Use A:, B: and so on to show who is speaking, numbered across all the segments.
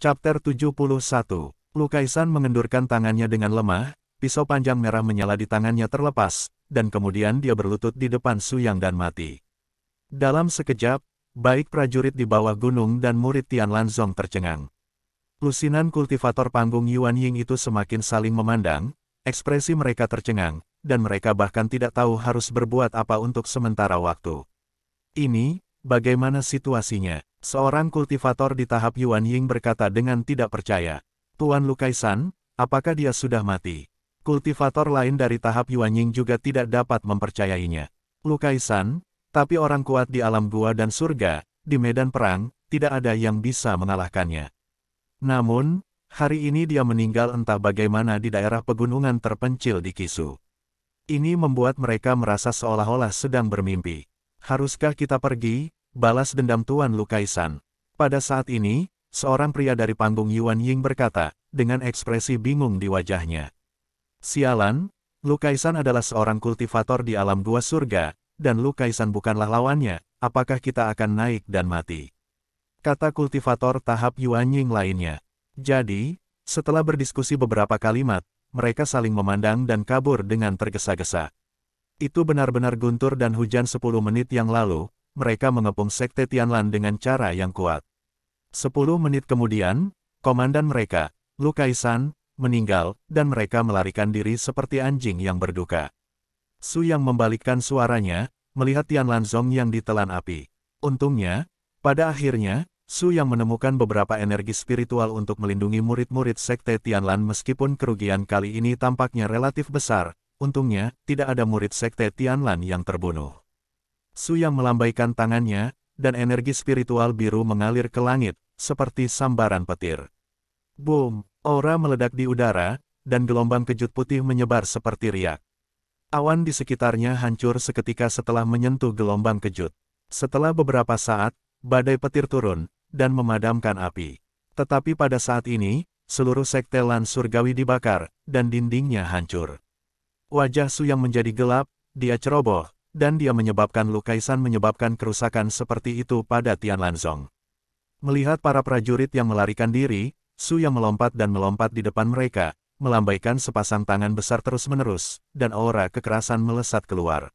A: Chapter 71. Lu Kaisan mengendurkan tangannya dengan lemah, pisau panjang merah menyala di tangannya terlepas, dan kemudian dia berlutut di depan Su Yang dan mati. Dalam sekejap, baik prajurit di bawah gunung dan murid Tian Lanzong tercengang. Lusinan kultivator panggung Yuan Ying itu semakin saling memandang, ekspresi mereka tercengang, dan mereka bahkan tidak tahu harus berbuat apa untuk sementara waktu. Ini, bagaimana situasinya? Seorang kultivator di tahap Yuan Ying berkata dengan tidak percaya. Tuan Lu Kaisan, apakah dia sudah mati? Kultivator lain dari tahap Yuan Ying juga tidak dapat mempercayainya. Lu Kaisan, tapi orang kuat di alam gua dan surga, di medan perang, tidak ada yang bisa mengalahkannya. Namun, hari ini dia meninggal entah bagaimana di daerah pegunungan terpencil di Kisu. Ini membuat mereka merasa seolah-olah sedang bermimpi. Haruskah kita pergi? Balas dendam Tuan Lu Kaisan. Pada saat ini, seorang pria dari panggung Yuan Ying berkata, dengan ekspresi bingung di wajahnya. Sialan, Lu Kaisan adalah seorang kultivator di alam gua surga, dan Lu Kaisan bukanlah lawannya, apakah kita akan naik dan mati? Kata kultivator tahap Yuan Ying lainnya. Jadi, setelah berdiskusi beberapa kalimat, mereka saling memandang dan kabur dengan tergesa-gesa. Itu benar-benar guntur dan hujan 10 menit yang lalu, mereka mengepung Sekte Tianlan dengan cara yang kuat. 10 menit kemudian, komandan mereka, Lu Kaisan, meninggal, dan mereka melarikan diri seperti anjing yang berduka. Su Yang membalikkan suaranya, melihat Tian Lanzong yang ditelan api. Untungnya, pada akhirnya, Su Yang menemukan beberapa energi spiritual untuk melindungi murid-murid Sekte Tianlan meskipun kerugian kali ini tampaknya relatif besar, untungnya, tidak ada murid Sekte Tianlan yang terbunuh. Su Yang melambaikan tangannya, dan energi spiritual biru mengalir ke langit, seperti sambaran petir. Boom! Aura meledak di udara, dan gelombang kejut putih menyebar seperti riak. Awan di sekitarnya hancur seketika setelah menyentuh gelombang kejut. Setelah beberapa saat, badai petir turun, dan memadamkan api. Tetapi pada saat ini, seluruh sekte Lan surgawi dibakar, dan dindingnya hancur. Wajah Su Yang menjadi gelap, dia ceroboh, dan dia menyebabkan Lu Kaisan menyebabkan kerusakan seperti itu pada Tian Lanzong. Melihat para prajurit yang melarikan diri, Su Yang melompat dan melompat di depan mereka, melambaikan sepasang tangan besar terus-menerus, dan aura kekerasan melesat keluar.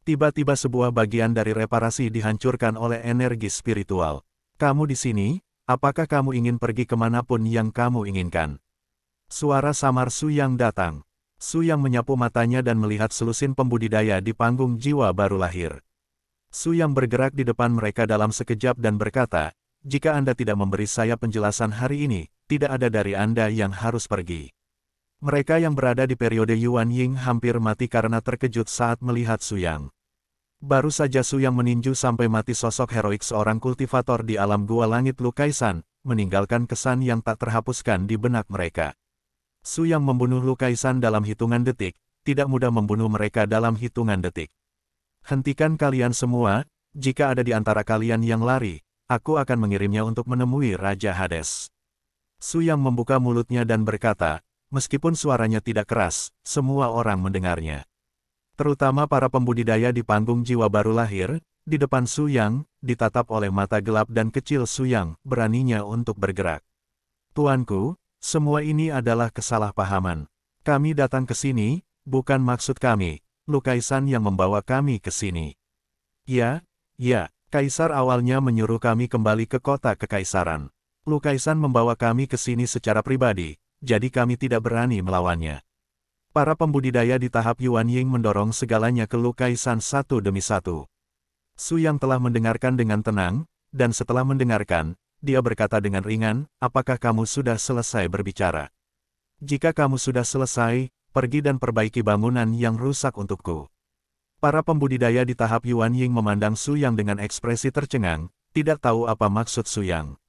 A: Tiba-tiba sebuah bagian dari reparasi dihancurkan oleh energi spiritual. Kamu di sini, apakah kamu ingin pergi kemanapun yang kamu inginkan? Suara samar Su Yang datang. Su Yang menyapu matanya dan melihat selusin pembudidaya di panggung jiwa baru lahir. Su Yang bergerak di depan mereka dalam sekejap dan berkata, jika Anda tidak memberi saya penjelasan hari ini, tidak ada dari Anda yang harus pergi. Mereka yang berada di periode Yuan Ying hampir mati karena terkejut saat melihat Su Yang. Baru saja Su Yang meninju sampai mati sosok heroik seorang kultivator di alam gua langit Lu Kaisan, meninggalkan kesan yang tak terhapuskan di benak mereka. Su Yang membunuh Lu Kaisan dalam hitungan detik, tidak mudah membunuh mereka dalam hitungan detik. Hentikan kalian semua, jika ada di antara kalian yang lari, aku akan mengirimnya untuk menemui Raja Hades. Su Yang membuka mulutnya dan berkata, meskipun suaranya tidak keras, semua orang mendengarnya. Terutama para pembudidaya di panggung jiwa baru lahir, di depan Su Yang, ditatap oleh mata gelap dan kecil Su Yang, beraninya untuk bergerak. Tuanku, semua ini adalah kesalahpahaman. Kami datang ke sini, bukan maksud kami, Lu Kaisan yang membawa kami ke sini. Ya, Kaisar awalnya menyuruh kami kembali ke kota kekaisaran. Lu Kaisan membawa kami ke sini secara pribadi, jadi kami tidak berani melawannya. Para pembudidaya di tahap Yuan Ying mendorong segalanya ke Lu Kaisan satu demi satu. Su Yang telah mendengarkan dengan tenang, dan setelah mendengarkan, dia berkata dengan ringan, apakah kamu sudah selesai berbicara? Jika kamu sudah selesai, pergi dan perbaiki bangunan yang rusak untukku. Para pembudidaya di tahap Yuan Ying memandang Su Yang dengan ekspresi tercengang, tidak tahu apa maksud Su Yang.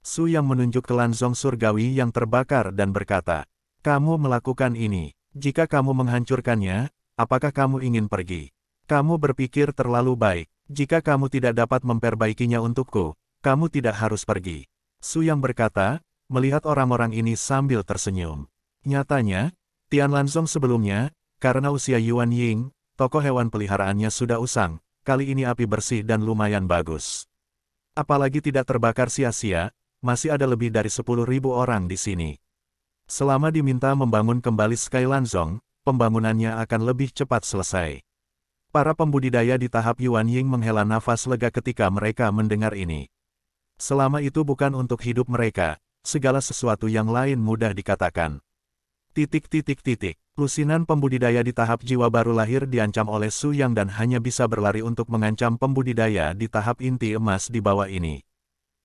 A: Su Yang menunjuk ke Lanzong surgawi yang terbakar dan berkata, kamu melakukan ini, jika kamu menghancurkannya, apakah kamu ingin pergi? Kamu berpikir terlalu baik, jika kamu tidak dapat memperbaikinya untukku, kamu tidak harus pergi. Su Yang berkata, melihat orang-orang ini sambil tersenyum. Nyatanya, Tian Lanzong sebelumnya, karena usia Yuan Ying, toko hewan peliharaannya sudah usang, kali ini api bersih dan lumayan bagus. Apalagi tidak terbakar sia-sia, masih ada lebih dari 10.000 orang di sini. Selama diminta membangun kembali Skylanzong, pembangunannya akan lebih cepat selesai. Para pembudidaya di tahap Yuan Ying menghela nafas lega ketika mereka mendengar ini. Selama itu bukan untuk hidup mereka, segala sesuatu yang lain mudah dikatakan. Lusinan pembudidaya di tahap jiwa baru lahir diancam oleh Su Yang dan hanya bisa berlari untuk mengancam pembudidaya di tahap inti emas di bawah ini.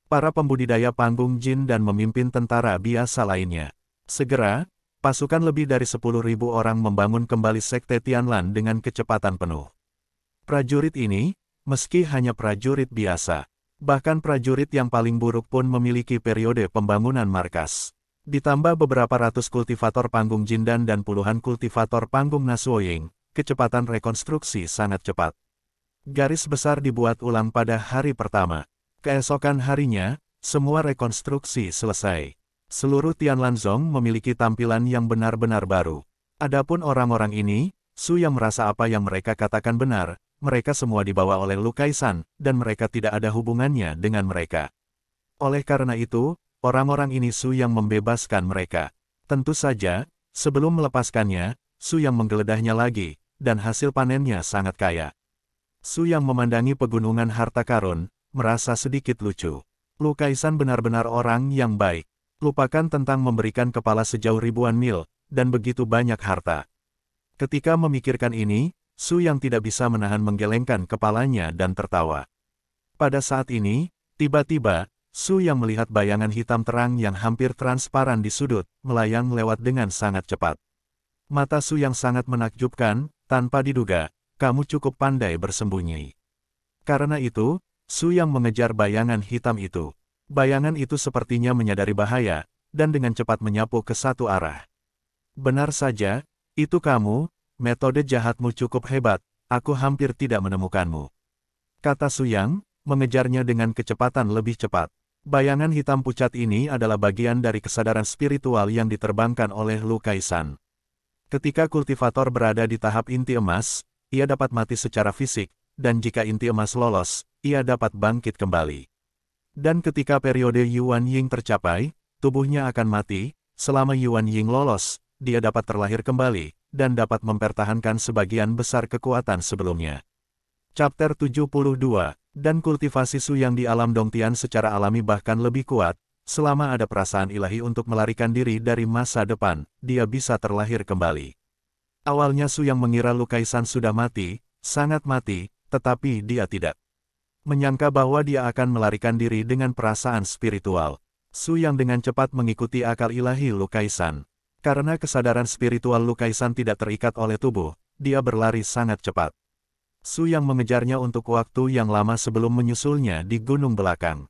A: Para pembudidaya panggung jin dan memimpin tentara biasa lainnya. Segera, pasukan lebih dari 10.000 orang membangun kembali Sekte Tianlan dengan kecepatan penuh. Prajurit ini, meski hanya prajurit biasa, bahkan prajurit yang paling buruk pun memiliki periode pembangunan markas. Ditambah beberapa ratus kultivator panggung Jindan dan puluhan kultivator panggung Nasuoying, kecepatan rekonstruksi sangat cepat. Garis besar dibuat ulang pada hari pertama. Keesokan harinya, semua rekonstruksi selesai. Seluruh Tianlanzong memiliki tampilan yang benar-benar baru. Adapun orang-orang ini, Su yang merasa apa yang mereka katakan benar, mereka semua dibawa oleh Lu Kaisan, dan mereka tidak ada hubungannya dengan mereka. Oleh karena itu, orang-orang ini Su yang membebaskan mereka. Tentu saja, sebelum melepaskannya, Su yang menggeledahnya lagi, dan hasil panennya sangat kaya. Su yang memandangi pegunungan harta karun, merasa sedikit lucu. Lu Kaisan benar-benar orang yang baik. Lupakan tentang memberikan kepala sejauh ribuan mil, dan begitu banyak harta. Ketika memikirkan ini, Su yang tidak bisa menahan menggelengkan kepalanya dan tertawa. Pada saat ini, tiba-tiba, Su yang melihat bayangan hitam terang yang hampir transparan di sudut, melayang lewat dengan sangat cepat. Mata Su yang sangat menakjubkan, tanpa diduga, kamu cukup pandai bersembunyi. Karena itu, Su yang mengejar bayangan hitam itu. Bayangan itu sepertinya menyadari bahaya, dan dengan cepat menyapu ke satu arah. Benar saja, itu kamu. Metode jahatmu cukup hebat, aku hampir tidak menemukanmu. Kata Su Yang, mengejarnya dengan kecepatan lebih cepat. Bayangan hitam pucat ini adalah bagian dari kesadaran spiritual yang diterbangkan oleh Lu Kaisan. Ketika kultivator berada di tahap inti emas, ia dapat mati secara fisik, dan jika inti emas lolos, ia dapat bangkit kembali. Dan ketika periode Yuan Ying tercapai, tubuhnya akan mati. Selama Yuan Ying lolos, dia dapat terlahir kembali, dan dapat mempertahankan sebagian besar kekuatan sebelumnya. Chapter 72, dan kultivasi Su yang di alam Dongtian secara alami bahkan lebih kuat, selama ada perasaan ilahi untuk melarikan diri dari masa depan, dia bisa terlahir kembali. Awalnya Su yang mengira Lu Kaisan sudah mati, sangat mati, tetapi dia tidak menyangka bahwa dia akan melarikan diri dengan perasaan spiritual. Su yang dengan cepat mengikuti akal ilahi Lu Kaisan. Karena kesadaran spiritual Lu Kaisan tidak terikat oleh tubuh, dia berlari sangat cepat. Su yang mengejarnya untuk waktu yang lama sebelum menyusulnya di gunung belakang.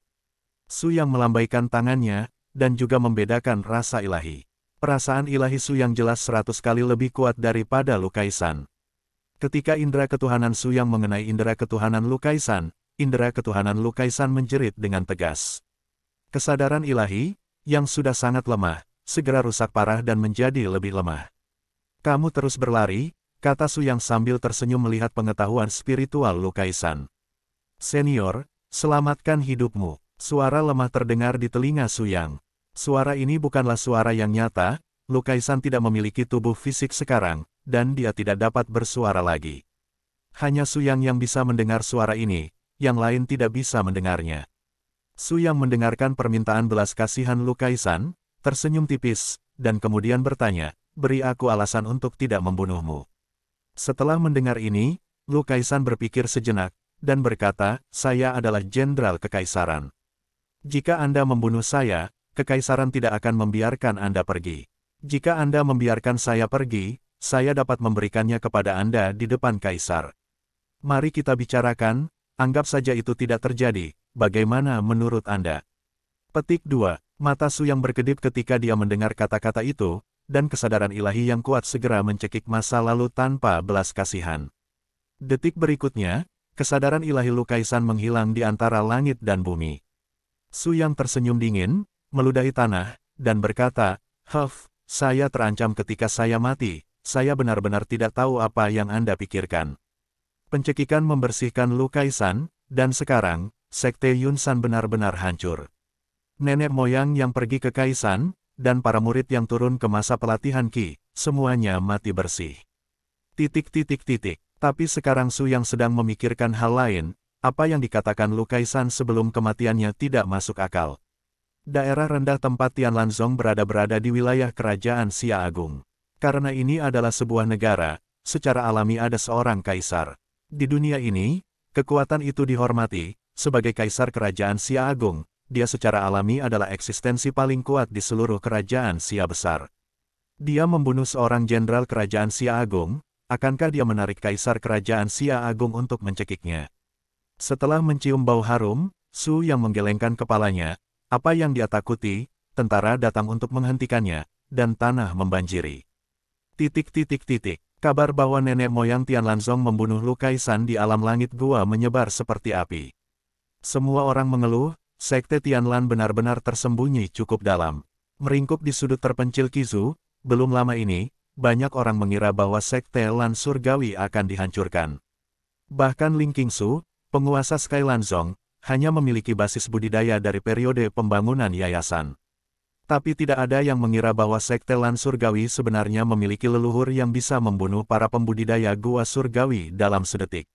A: Su yang melambaikan tangannya, dan juga membedakan rasa ilahi. Perasaan ilahi Su yang jelas 100 kali lebih kuat daripada Lu Kaisan. Ketika indera ketuhanan Su yang mengenai indera ketuhanan Lu Kaisan, indera ketuhanan Lu Kaisan menjerit dengan tegas. Kesadaran ilahi, yang sudah sangat lemah, segera rusak parah dan menjadi lebih lemah. Kamu terus berlari, kata Su Yang sambil tersenyum melihat pengetahuan spiritual Lu Kaisan. Senior, selamatkan hidupmu. Suara lemah terdengar di telinga Su Yang. Suara ini bukanlah suara yang nyata, Lu Kaisan tidak memiliki tubuh fisik sekarang, dan dia tidak dapat bersuara lagi. Hanya Su Yang yang bisa mendengar suara ini, yang lain tidak bisa mendengarnya. Su Yang mendengarkan permintaan belas kasihan Lu Kaisan, tersenyum tipis, dan kemudian bertanya, beri aku alasan untuk tidak membunuhmu. Setelah mendengar ini, Lu Kaisan berpikir sejenak, dan berkata, saya adalah jenderal kekaisaran. Jika Anda membunuh saya, kekaisaran tidak akan membiarkan Anda pergi. Jika Anda membiarkan saya pergi, saya dapat memberikannya kepada Anda di depan kaisar. Mari kita bicarakan, anggap saja itu tidak terjadi, bagaimana menurut Anda? Petik 2. Mata Su yang berkedip ketika dia mendengar kata-kata itu, dan kesadaran ilahi yang kuat segera mencekik masa lalu tanpa belas kasihan. Detik berikutnya, kesadaran ilahi Lu Kaisan menghilang di antara langit dan bumi. Su yang tersenyum dingin, meludahi tanah, dan berkata, saya terancam ketika saya mati, saya benar-benar tidak tahu apa yang Anda pikirkan. Pencekikan membersihkan Lu Kaisan, dan sekarang, Sekte Yunsan benar-benar hancur. nenek moyang yang pergi ke Kaisan, dan para murid yang turun ke masa pelatihan Qi, semuanya mati bersih. Tapi sekarang Su yang sedang memikirkan hal lain, apa yang dikatakan Lu Kaisan sebelum kematiannya tidak masuk akal. Daerah rendah tempat Tianlanzong berada di wilayah kerajaan Xia Agung. Karena ini adalah sebuah negara, secara alami ada seorang kaisar. Di dunia ini, kekuatan itu dihormati, sebagai kaisar kerajaan Xia Agung, dia secara alami adalah eksistensi paling kuat di seluruh kerajaan Xia besar. Dia membunuh seorang jenderal kerajaan Xia Agung, akankah dia menarik kaisar kerajaan Xia Agung untuk mencekiknya? Setelah mencium bau harum, Su yang menggelengkan kepalanya, apa yang dia takuti, tentara datang untuk menghentikannya, dan tanah membanjiri. Kabar bahwa nenek moyang Tianlanzong membunuh Lu Kaisan di alam langit gua menyebar seperti api. Semua orang mengeluh, sekte Tianlan benar-benar tersembunyi cukup dalam. Meringkuk di sudut terpencil Qizu, belum lama ini, banyak orang mengira bahwa sekte Lan Surgawi akan dihancurkan. Bahkan Ling Qingsu, penguasa Skylanzong, hanya memiliki basis budidaya dari periode pembangunan yayasan. Tapi tidak ada yang mengira bahwa sekte Lan Surgawi sebenarnya memiliki leluhur yang bisa membunuh para pembudidaya gua surgawi dalam sedetik.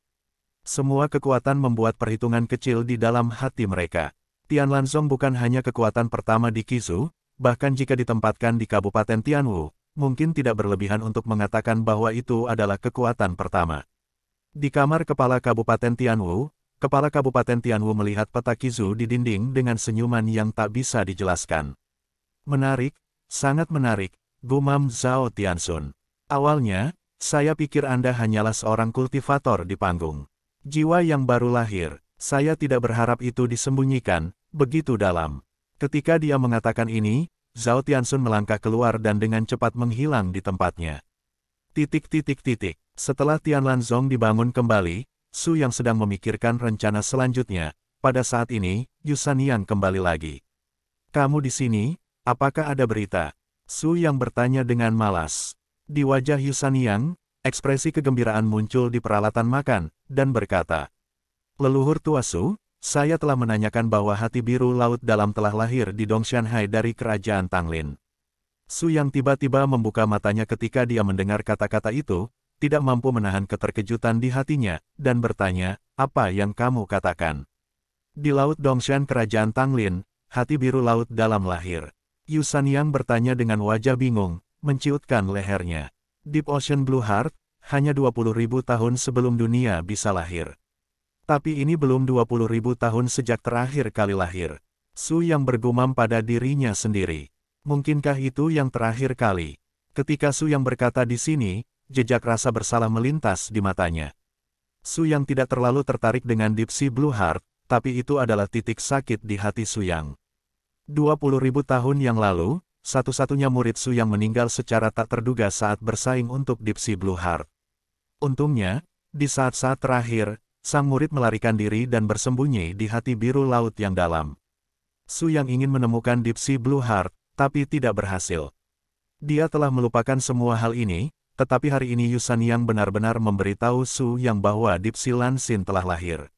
A: Semua kekuatan membuat perhitungan kecil di dalam hati mereka. Tianlanzong bukan hanya kekuatan pertama di Qizu, bahkan jika ditempatkan di Kabupaten Tianwu, mungkin tidak berlebihan untuk mengatakan bahwa itu adalah kekuatan pertama. Di kamar kepala Kabupaten Tianwu, Kepala Kabupaten Tianwu melihat peta Qizu di dinding dengan senyuman yang tak bisa dijelaskan. Menarik, sangat menarik, gumam Zhao Tianxun. Awalnya, saya pikir Anda hanyalah seorang kultivator di panggung. Jiwa yang baru lahir, saya tidak berharap itu disembunyikan, begitu dalam. Ketika dia mengatakan ini, Zhao Tianxun melangkah keluar dan dengan cepat menghilang di tempatnya. Setelah Tianlanzong dibangun kembali, Su yang sedang memikirkan rencana selanjutnya. Pada saat ini, Yu Sanyang kembali lagi. Kamu di sini, apakah ada berita? Su yang bertanya dengan malas. Di wajah Yu Sanyang, ekspresi kegembiraan muncul di peralatan makan, dan berkata, Leluhur tua Su, saya telah menanyakan bahwa hati biru laut dalam telah lahir di Dongshanhai dari kerajaan Tanglin. Su yang tiba-tiba membuka matanya ketika dia mendengar kata-kata itu, tidak mampu menahan keterkejutan di hatinya, dan bertanya, apa yang kamu katakan? Di Laut Dongshan Kerajaan Tanglin, hati biru laut dalam lahir. Yu Sanyang bertanya dengan wajah bingung, menciutkan lehernya. Deep Ocean Blue Heart, hanya 20.000 tahun sebelum dunia bisa lahir. Tapi ini belum 20.000 tahun sejak terakhir kali lahir. Su yang bergumam pada dirinya sendiri. Mungkinkah itu yang terakhir kali? Ketika Su yang berkata di sini, jejak rasa bersalah melintas di matanya. Su yang tidak terlalu tertarik dengan Deep Sea Blue Heart, tapi itu adalah titik sakit di hati Su yang. 20.000 tahun yang lalu, satu-satunya murid Su yang meninggal secara tak terduga saat bersaing untuk Deep Sea Blue Heart. Untungnya, di saat-saat terakhir, sang murid melarikan diri dan bersembunyi di hati biru laut yang dalam. Su yang ingin menemukan Deep Sea Blue Heart, tapi tidak berhasil. Dia telah melupakan semua hal ini, tetapi hari ini Yu Sanyang benar-benar memberitahu Su yang bahwa Deep Sea Lansin telah lahir.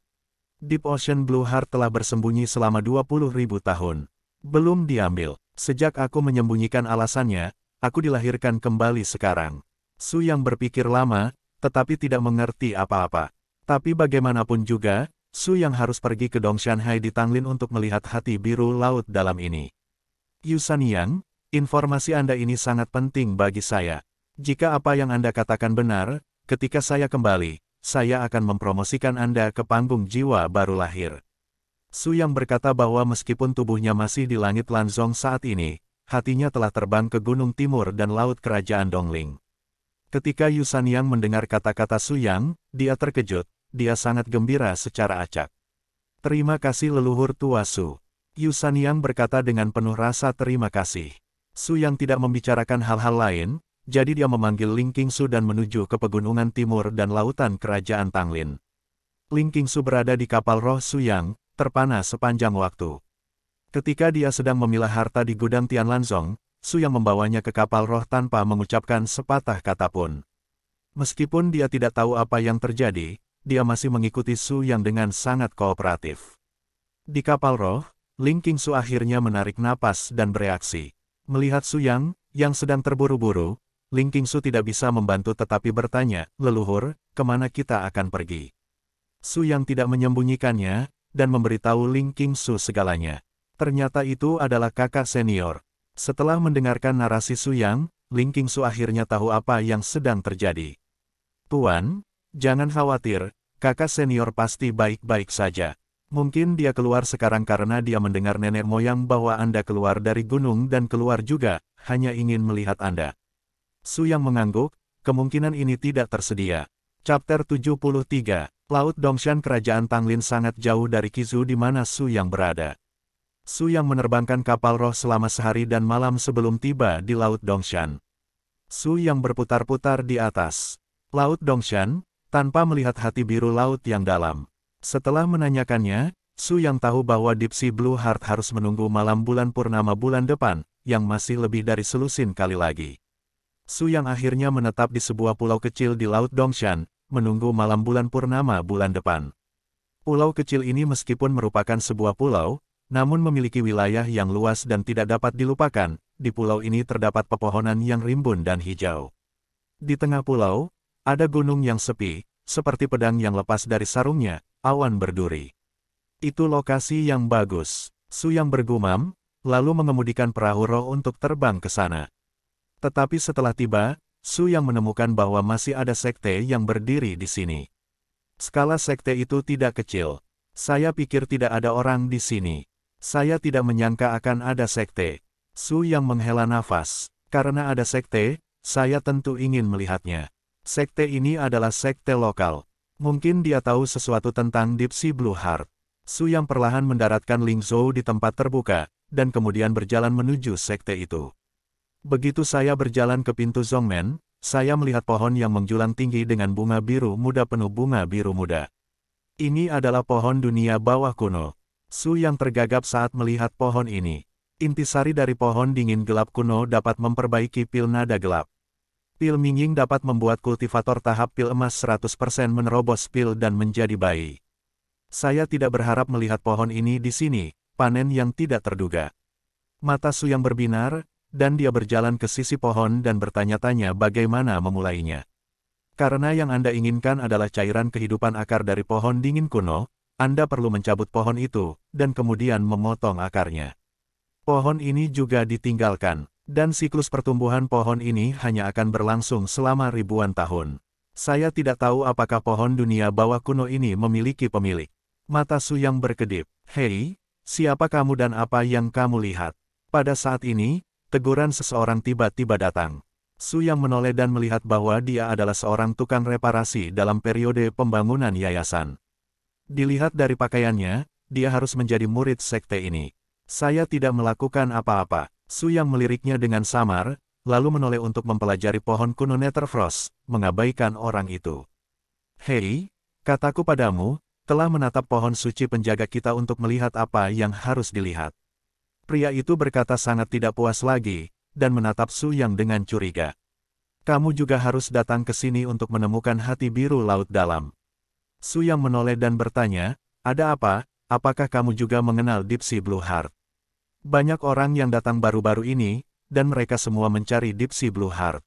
A: Deep Ocean Blue Heart telah bersembunyi selama 20.000 tahun. Belum diambil. Sejak aku menyembunyikan alasannya, aku dilahirkan kembali sekarang. Su yang berpikir lama, tetapi tidak mengerti apa-apa. Tapi bagaimanapun juga, Su yang harus pergi ke Dongshanhai di Tanglin untuk melihat hati biru laut dalam ini. Yu Sanyang, informasi Anda ini sangat penting bagi saya. Jika apa yang Anda katakan benar, ketika saya kembali, saya akan mempromosikan Anda ke panggung jiwa baru lahir. Su yang berkata bahwa meskipun tubuhnya masih di langit Lanzong saat ini, hatinya telah terbang ke Gunung Timur dan Laut Kerajaan Dongling. Ketika Yu Sanyang mendengar kata-kata Su yang, dia terkejut, dia sangat gembira secara acak. Terima kasih leluhur tua Su. Yu Sanyang berkata dengan penuh rasa terima kasih. Su yang tidak membicarakan hal-hal lain, jadi dia memanggil Ling Qingsu dan menuju ke pegunungan timur dan lautan kerajaan Tanglin. Ling Qingsu berada di kapal roh Su yang, terpana sepanjang waktu. Ketika dia sedang memilah harta di gudang Tianlanzong, Su yang membawanya ke kapal roh tanpa mengucapkan sepatah kata pun. Meskipun dia tidak tahu apa yang terjadi, dia masih mengikuti Su yang dengan sangat kooperatif. Di kapal roh, Ling Qingsu akhirnya menarik napas dan bereaksi. Melihat Su Yang, yang sedang terburu-buru, Ling Qingsu tidak bisa membantu tetapi bertanya, "Leluhur, kemana kita akan pergi?" Su Yang tidak menyembunyikannya, dan memberitahu Ling Qingsu segalanya. Ternyata itu adalah kakak senior. Setelah mendengarkan narasi Su Yang, Ling Qingsu akhirnya tahu apa yang sedang terjadi. "Tuan, jangan khawatir, kakak senior pasti baik-baik saja. Mungkin dia keluar sekarang karena dia mendengar nenek moyang bahwa Anda keluar dari gunung dan keluar juga, hanya ingin melihat Anda." Su Yang mengangguk, kemungkinan ini tidak tersedia. Chapter 73, Laut Dongshan. Kerajaan Tanglin sangat jauh dari Qizhou di mana Su Yang berada. Su Yang menerbangkan kapal roh selama sehari dan malam sebelum tiba di Laut Dongshan. Su Yang berputar-putar di atas Laut Dongshan, tanpa melihat hati biru laut yang dalam. Setelah menanyakannya, Su Yang tahu bahwa Deep Sea Blue Heart harus menunggu malam bulan purnama bulan depan, yang masih lebih dari selusin kali lagi. Su Yang akhirnya menetap di sebuah pulau kecil di Laut Dongshan, menunggu malam bulan purnama bulan depan. Pulau kecil ini meskipun merupakan sebuah pulau, namun memiliki wilayah yang luas dan tidak dapat dilupakan. Di pulau ini terdapat pepohonan yang rimbun dan hijau. Di tengah pulau, ada gunung yang sepi, seperti pedang yang lepas dari sarungnya, awan berduri. "Itu lokasi yang bagus," Su Yang bergumam, lalu mengemudikan perahu roh untuk terbang ke sana. Tetapi setelah tiba, Su Yang menemukan bahwa masih ada sekte yang berdiri di sini. Skala sekte itu tidak kecil. "Saya pikir tidak ada orang di sini. Saya tidak menyangka akan ada sekte." Su Yang menghela nafas. "Karena ada sekte, saya tentu ingin melihatnya. Sekte ini adalah sekte lokal. Mungkin dia tahu sesuatu tentang Deep Sea Blue Heart." Su Yang perlahan mendaratkan Ling Zhou di tempat terbuka, dan kemudian berjalan menuju sekte itu. Begitu saya berjalan ke pintu Zongmen, saya melihat pohon yang menjulang tinggi dengan bunga biru muda penuh bunga biru muda. "Ini adalah pohon dunia bawah kuno." Su Yang tergagap saat melihat pohon ini. Intisari dari pohon dingin gelap kuno dapat memperbaiki pil nada gelap. Pil Mingying dapat membuat kultivator tahap pil emas 100% menerobos pil dan menjadi bayi. "Saya tidak berharap melihat pohon ini di sini, panen yang tidak terduga." Mata Su Yang berbinar, dan dia berjalan ke sisi pohon dan bertanya-tanya bagaimana memulainya. "Karena yang Anda inginkan adalah cairan kehidupan akar dari pohon dingin kuno, Anda perlu mencabut pohon itu, dan kemudian memotong akarnya. Pohon ini juga ditinggalkan. Dan siklus pertumbuhan pohon ini hanya akan berlangsung selama ribuan tahun. Saya tidak tahu apakah pohon dunia bawah kuno ini memiliki pemilik." Mata Su Yang berkedip. "Hei, siapa kamu dan apa yang kamu lihat?" Pada saat ini, teguran seseorang tiba-tiba datang. Su Yang menoleh dan melihat bahwa dia adalah seorang tukang reparasi dalam periode pembangunan yayasan. Dilihat dari pakaiannya, dia harus menjadi murid sekte ini. "Saya tidak melakukan apa-apa." Su Yang meliriknya dengan samar, lalu menoleh untuk mempelajari pohon kuno Netherfrost, mengabaikan orang itu. "Hei, kataku padamu, telah menatap pohon suci penjaga kita untuk melihat apa yang harus dilihat." Pria itu berkata sangat tidak puas lagi, dan menatap Su Yang dengan curiga. "Kamu juga harus datang ke sini untuk menemukan hati biru laut dalam." Su Yang menoleh dan bertanya, "Ada apa? Apakah kamu juga mengenal Deep Sea Blue Heart?" Banyak orang yang datang baru-baru ini, dan mereka semua mencari Deep Sea Blue Heart.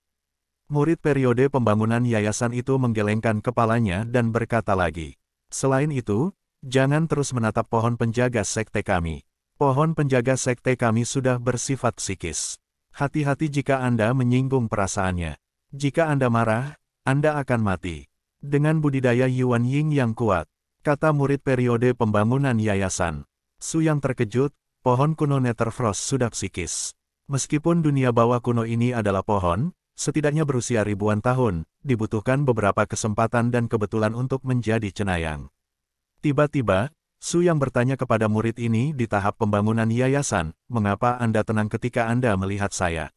A: Murid periode pembangunan yayasan itu menggelengkan kepalanya dan berkata lagi, "Selain itu, jangan terus menatap pohon penjaga sekte kami. Pohon penjaga sekte kami sudah bersifat psikis. Hati-hati jika Anda menyinggung perasaannya. Jika Anda marah, Anda akan mati." Dengan budidaya Yuan Ying yang kuat, kata murid periode pembangunan yayasan. Su Yang terkejut. Pohon kuno Netherfrost sudah psikis. Meskipun dunia bawah kuno ini adalah pohon, setidaknya berusia ribuan tahun, dibutuhkan beberapa kesempatan dan kebetulan untuk menjadi cenayang. Tiba-tiba, Su Yang bertanya kepada murid ini di tahap pembangunan yayasan, "Mengapa Anda tenang ketika Anda melihat saya?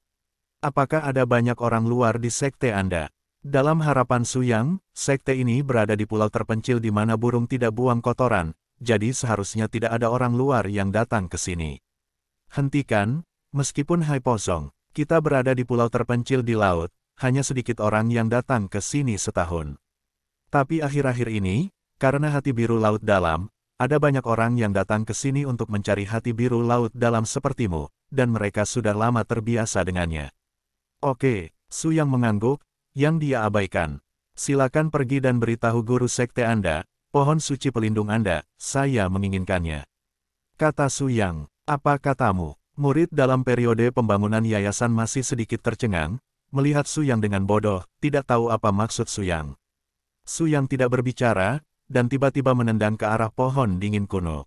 A: Apakah ada banyak orang luar di sekte Anda?" Dalam harapan Su Yang, sekte ini berada di pulau terpencil di mana burung tidak buang kotoran, jadi seharusnya tidak ada orang luar yang datang ke sini. "Hentikan, meskipun Hai Pozong, kita berada di pulau terpencil di laut, hanya sedikit orang yang datang ke sini setahun. Tapi akhir-akhir ini, karena hati biru laut dalam, ada banyak orang yang datang ke sini untuk mencari hati biru laut dalam sepertimu, dan mereka sudah lama terbiasa dengannya. Oke, Su Yang mengangguk, yang dia abaikan. Silakan pergi dan beritahu guru sekte Anda, pohon suci pelindung Anda, saya menginginkannya. Kata Su Yang, apa katamu? Murid dalam periode pembangunan yayasan masih sedikit tercengang, melihat Su Yang dengan bodoh, tidak tahu apa maksud Su Yang. Su Yang tidak berbicara, dan tiba-tiba menendang ke arah pohon dingin kuno.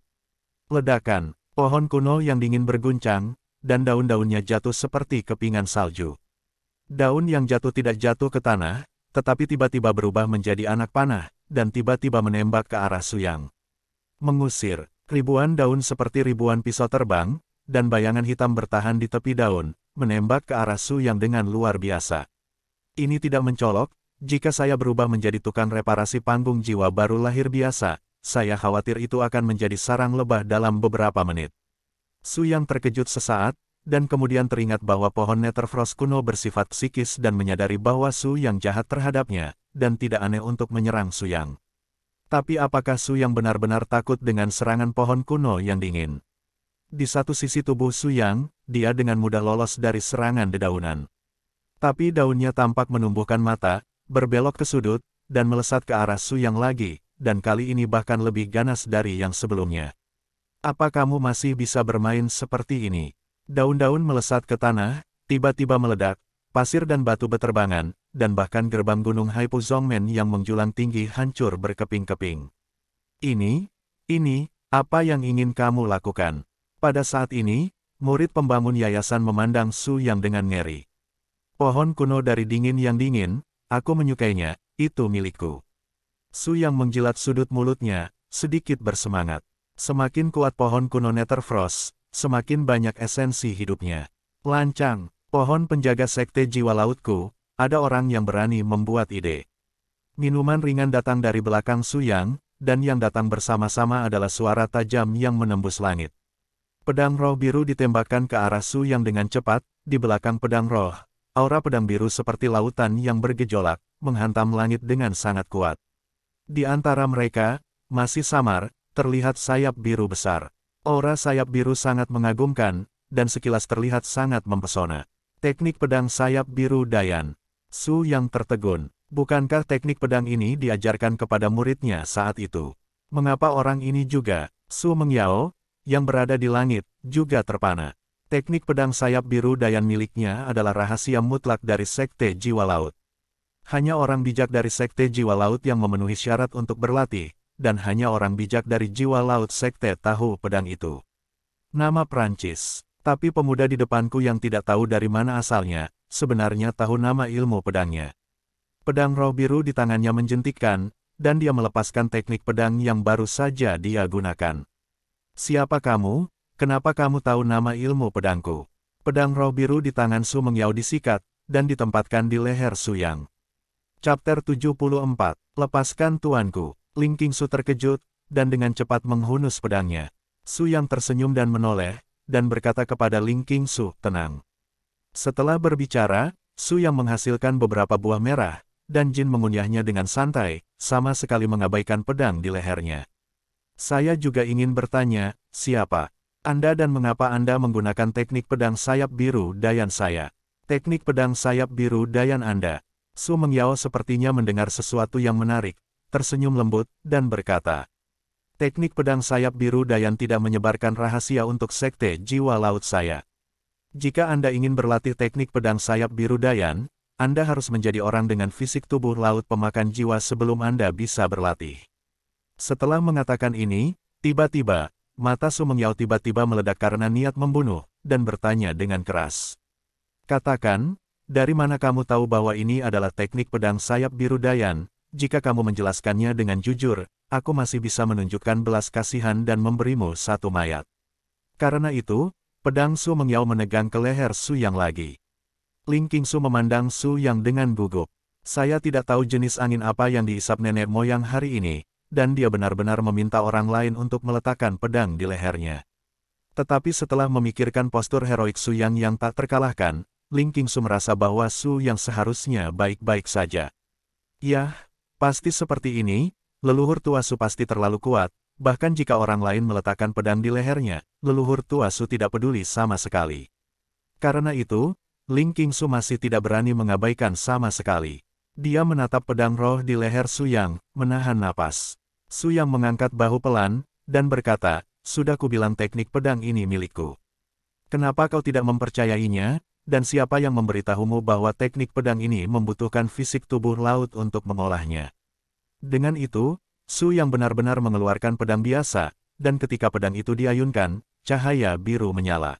A: Ledakan, pohon kuno yang dingin berguncang, dan daun-daunnya jatuh seperti kepingan salju. Daun yang jatuh tidak jatuh ke tanah, tetapi tiba-tiba berubah menjadi anak panah, dan tiba-tiba menembak ke arah Su Yang. Mengusir, ribuan daun seperti ribuan pisau terbang, dan bayangan hitam bertahan di tepi daun, menembak ke arah Su Yang dengan luar biasa. Ini tidak mencolok, jika saya berubah menjadi tukang reparasi panggung jiwa baru lahir biasa, saya khawatir itu akan menjadi sarang lebah dalam beberapa menit. Su Yang terkejut sesaat, dan kemudian teringat bahwa pohon Netherfrost kuno bersifat psikis dan menyadari bahwa Su Yang jahat terhadapnya, dan tidak aneh untuk menyerang Su Yang. Tapi apakah Su Yang benar-benar takut dengan serangan pohon kuno yang dingin? Di satu sisi tubuh Su Yang, dia dengan mudah lolos dari serangan dedaunan. Tapi daunnya tampak menumbuhkan mata, berbelok ke sudut, dan melesat ke arah Su Yang lagi, dan kali ini bahkan lebih ganas dari yang sebelumnya. Apa kamu masih bisa bermain seperti ini? Daun-daun melesat ke tanah, tiba-tiba meledak, pasir dan batu beterbangan, dan bahkan gerbang gunung Haipu Zongmen yang menjulang tinggi hancur berkeping-keping. Ini, apa yang ingin kamu lakukan? Pada saat ini, murid pembangun yayasan memandang Su Yang dengan ngeri. Pohon kuno dari dingin yang dingin, aku menyukainya, itu milikku. Su Yang menjilat sudut mulutnya, sedikit bersemangat. Semakin kuat pohon kuno Netherfrost, semakin banyak esensi hidupnya. Lancang, pohon penjaga sekte jiwa lautku, ada orang yang berani membuat ide. Minuman ringan datang dari belakang Su Yang, dan yang datang bersama-sama adalah suara tajam yang menembus langit. Pedang roh biru ditembakkan ke arah Su Yang dengan cepat, di belakang pedang roh. Aura pedang biru seperti lautan yang bergejolak, menghantam langit dengan sangat kuat. Di antara mereka, masih samar, terlihat sayap biru besar. Aura sayap biru sangat mengagumkan, dan sekilas terlihat sangat mempesona. Teknik pedang sayap biru Dayan. Su Yang tertegun. Bukankah teknik pedang ini diajarkan kepada muridnya saat itu? Mengapa orang ini juga, Su Mengyao, yang berada di langit, juga terpana? Teknik pedang sayap biru Dayan miliknya adalah rahasia mutlak dari Sekte Jiwa Laut. Hanya orang bijak dari Sekte Jiwa Laut yang memenuhi syarat untuk berlatih, dan hanya orang bijak dari Jiwa Laut Sekte tahu pedang itu. Nama Prancis, tapi pemuda di depanku yang tidak tahu dari mana asalnya, sebenarnya tahu nama ilmu pedangnya. Pedang roh biru di tangannya menjentikkan, dan dia melepaskan teknik pedang yang baru saja dia gunakan. Siapa kamu? Kenapa kamu tahu nama ilmu pedangku? Pedang roh biru di tangan Su Mengyao disikat, dan ditempatkan di leher Su Yang. Chapter 74, Lepaskan tuanku. Ling Qingsu terkejut, dan dengan cepat menghunus pedangnya. Su Yang tersenyum dan menoleh, dan berkata kepada Ling Qingsu, tenang. Setelah berbicara, Su Yang menghasilkan beberapa buah merah, dan Jin mengunyahnya dengan santai, sama sekali mengabaikan pedang di lehernya. Saya juga ingin bertanya, siapa Anda dan mengapa Anda menggunakan teknik pedang sayap biru Dayan saya? Teknik pedang sayap biru Dayan Anda. Su Mengyao sepertinya mendengar sesuatu yang menarik, tersenyum lembut, dan berkata, teknik pedang sayap biru Dayan tidak menyebarkan rahasia untuk sekte jiwa laut saya. Jika Anda ingin berlatih teknik pedang sayap biru Dayan, Anda harus menjadi orang dengan fisik tubuh laut pemakan jiwa sebelum Anda bisa berlatih. Setelah mengatakan ini, tiba-tiba, mata Su Mengyao tiba-tiba meledak karena niat membunuh, dan bertanya dengan keras. Katakan, dari mana kamu tahu bahwa ini adalah teknik pedang sayap biru Dayan? Jika kamu menjelaskannya dengan jujur, aku masih bisa menunjukkan belas kasihan dan memberimu satu mayat. Karena itu, pedang Su Mengyao menegang ke leher Su Yang lagi. Ling Qingsu memandang Su Yang dengan gugup. Saya tidak tahu jenis angin apa yang diisap nenek moyang hari ini, dan dia benar-benar meminta orang lain untuk meletakkan pedang di lehernya. Tetapi setelah memikirkan postur heroik Su Yang yang tak terkalahkan, Ling Qingsu merasa bahwa Su Yang seharusnya baik-baik saja. Yah, pasti seperti ini, leluhur tua Su pasti terlalu kuat, Bahkan jika orang lain meletakkan pedang di lehernya, leluhur tua Su tidak peduli sama sekali. Karena itu, Ling Qingsu masih tidak berani mengabaikan sama sekali. Dia menatap pedang roh di leher Su Yang, menahan napas. Su Yang mengangkat bahu pelan, dan berkata, "Sudah kubilang teknik pedang ini milikku. Kenapa kau tidak mempercayainya? Dan siapa yang memberitahumu bahwa teknik pedang ini membutuhkan fisik tubuh laut untuk mengolahnya?" Dengan itu, Su Yang benar-benar mengeluarkan pedang biasa, dan ketika pedang itu diayunkan, cahaya biru menyala.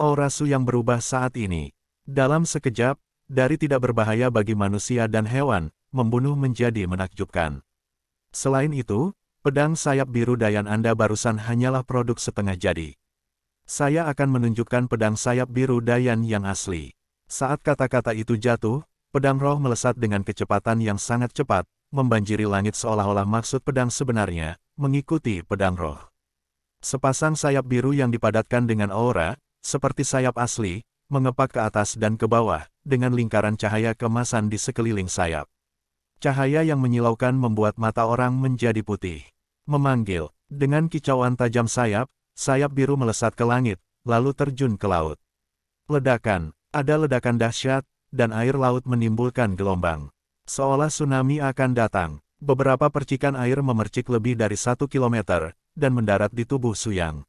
A: Aura Su Yang berubah saat ini. Dalam sekejap, dari tidak berbahaya bagi manusia dan hewan, membunuh menjadi menakjubkan. Selain itu, pedang sayap biru Dayan Anda barusan hanyalah produk setengah jadi. Saya akan menunjukkan pedang sayap biru Dayan yang asli. Saat kata-kata itu jatuh, pedang roh melesat dengan kecepatan yang sangat cepat, membanjiri langit seolah-olah maksud pedang sebenarnya, mengikuti pedang roh. Sepasang sayap biru yang dipadatkan dengan aura, seperti sayap asli, mengepak ke atas dan ke bawah, dengan lingkaran cahaya keemasan di sekeliling sayap. Cahaya yang menyilaukan membuat mata orang menjadi putih. Memanggil, dengan kicauan tajam sayap biru melesat ke langit, lalu terjun ke laut. Ledakan, ada ledakan dahsyat, dan air laut menimbulkan gelombang. Seolah tsunami akan datang, beberapa percikan air memercik lebih dari 1 kilometer, dan mendarat di tubuh Su Yang.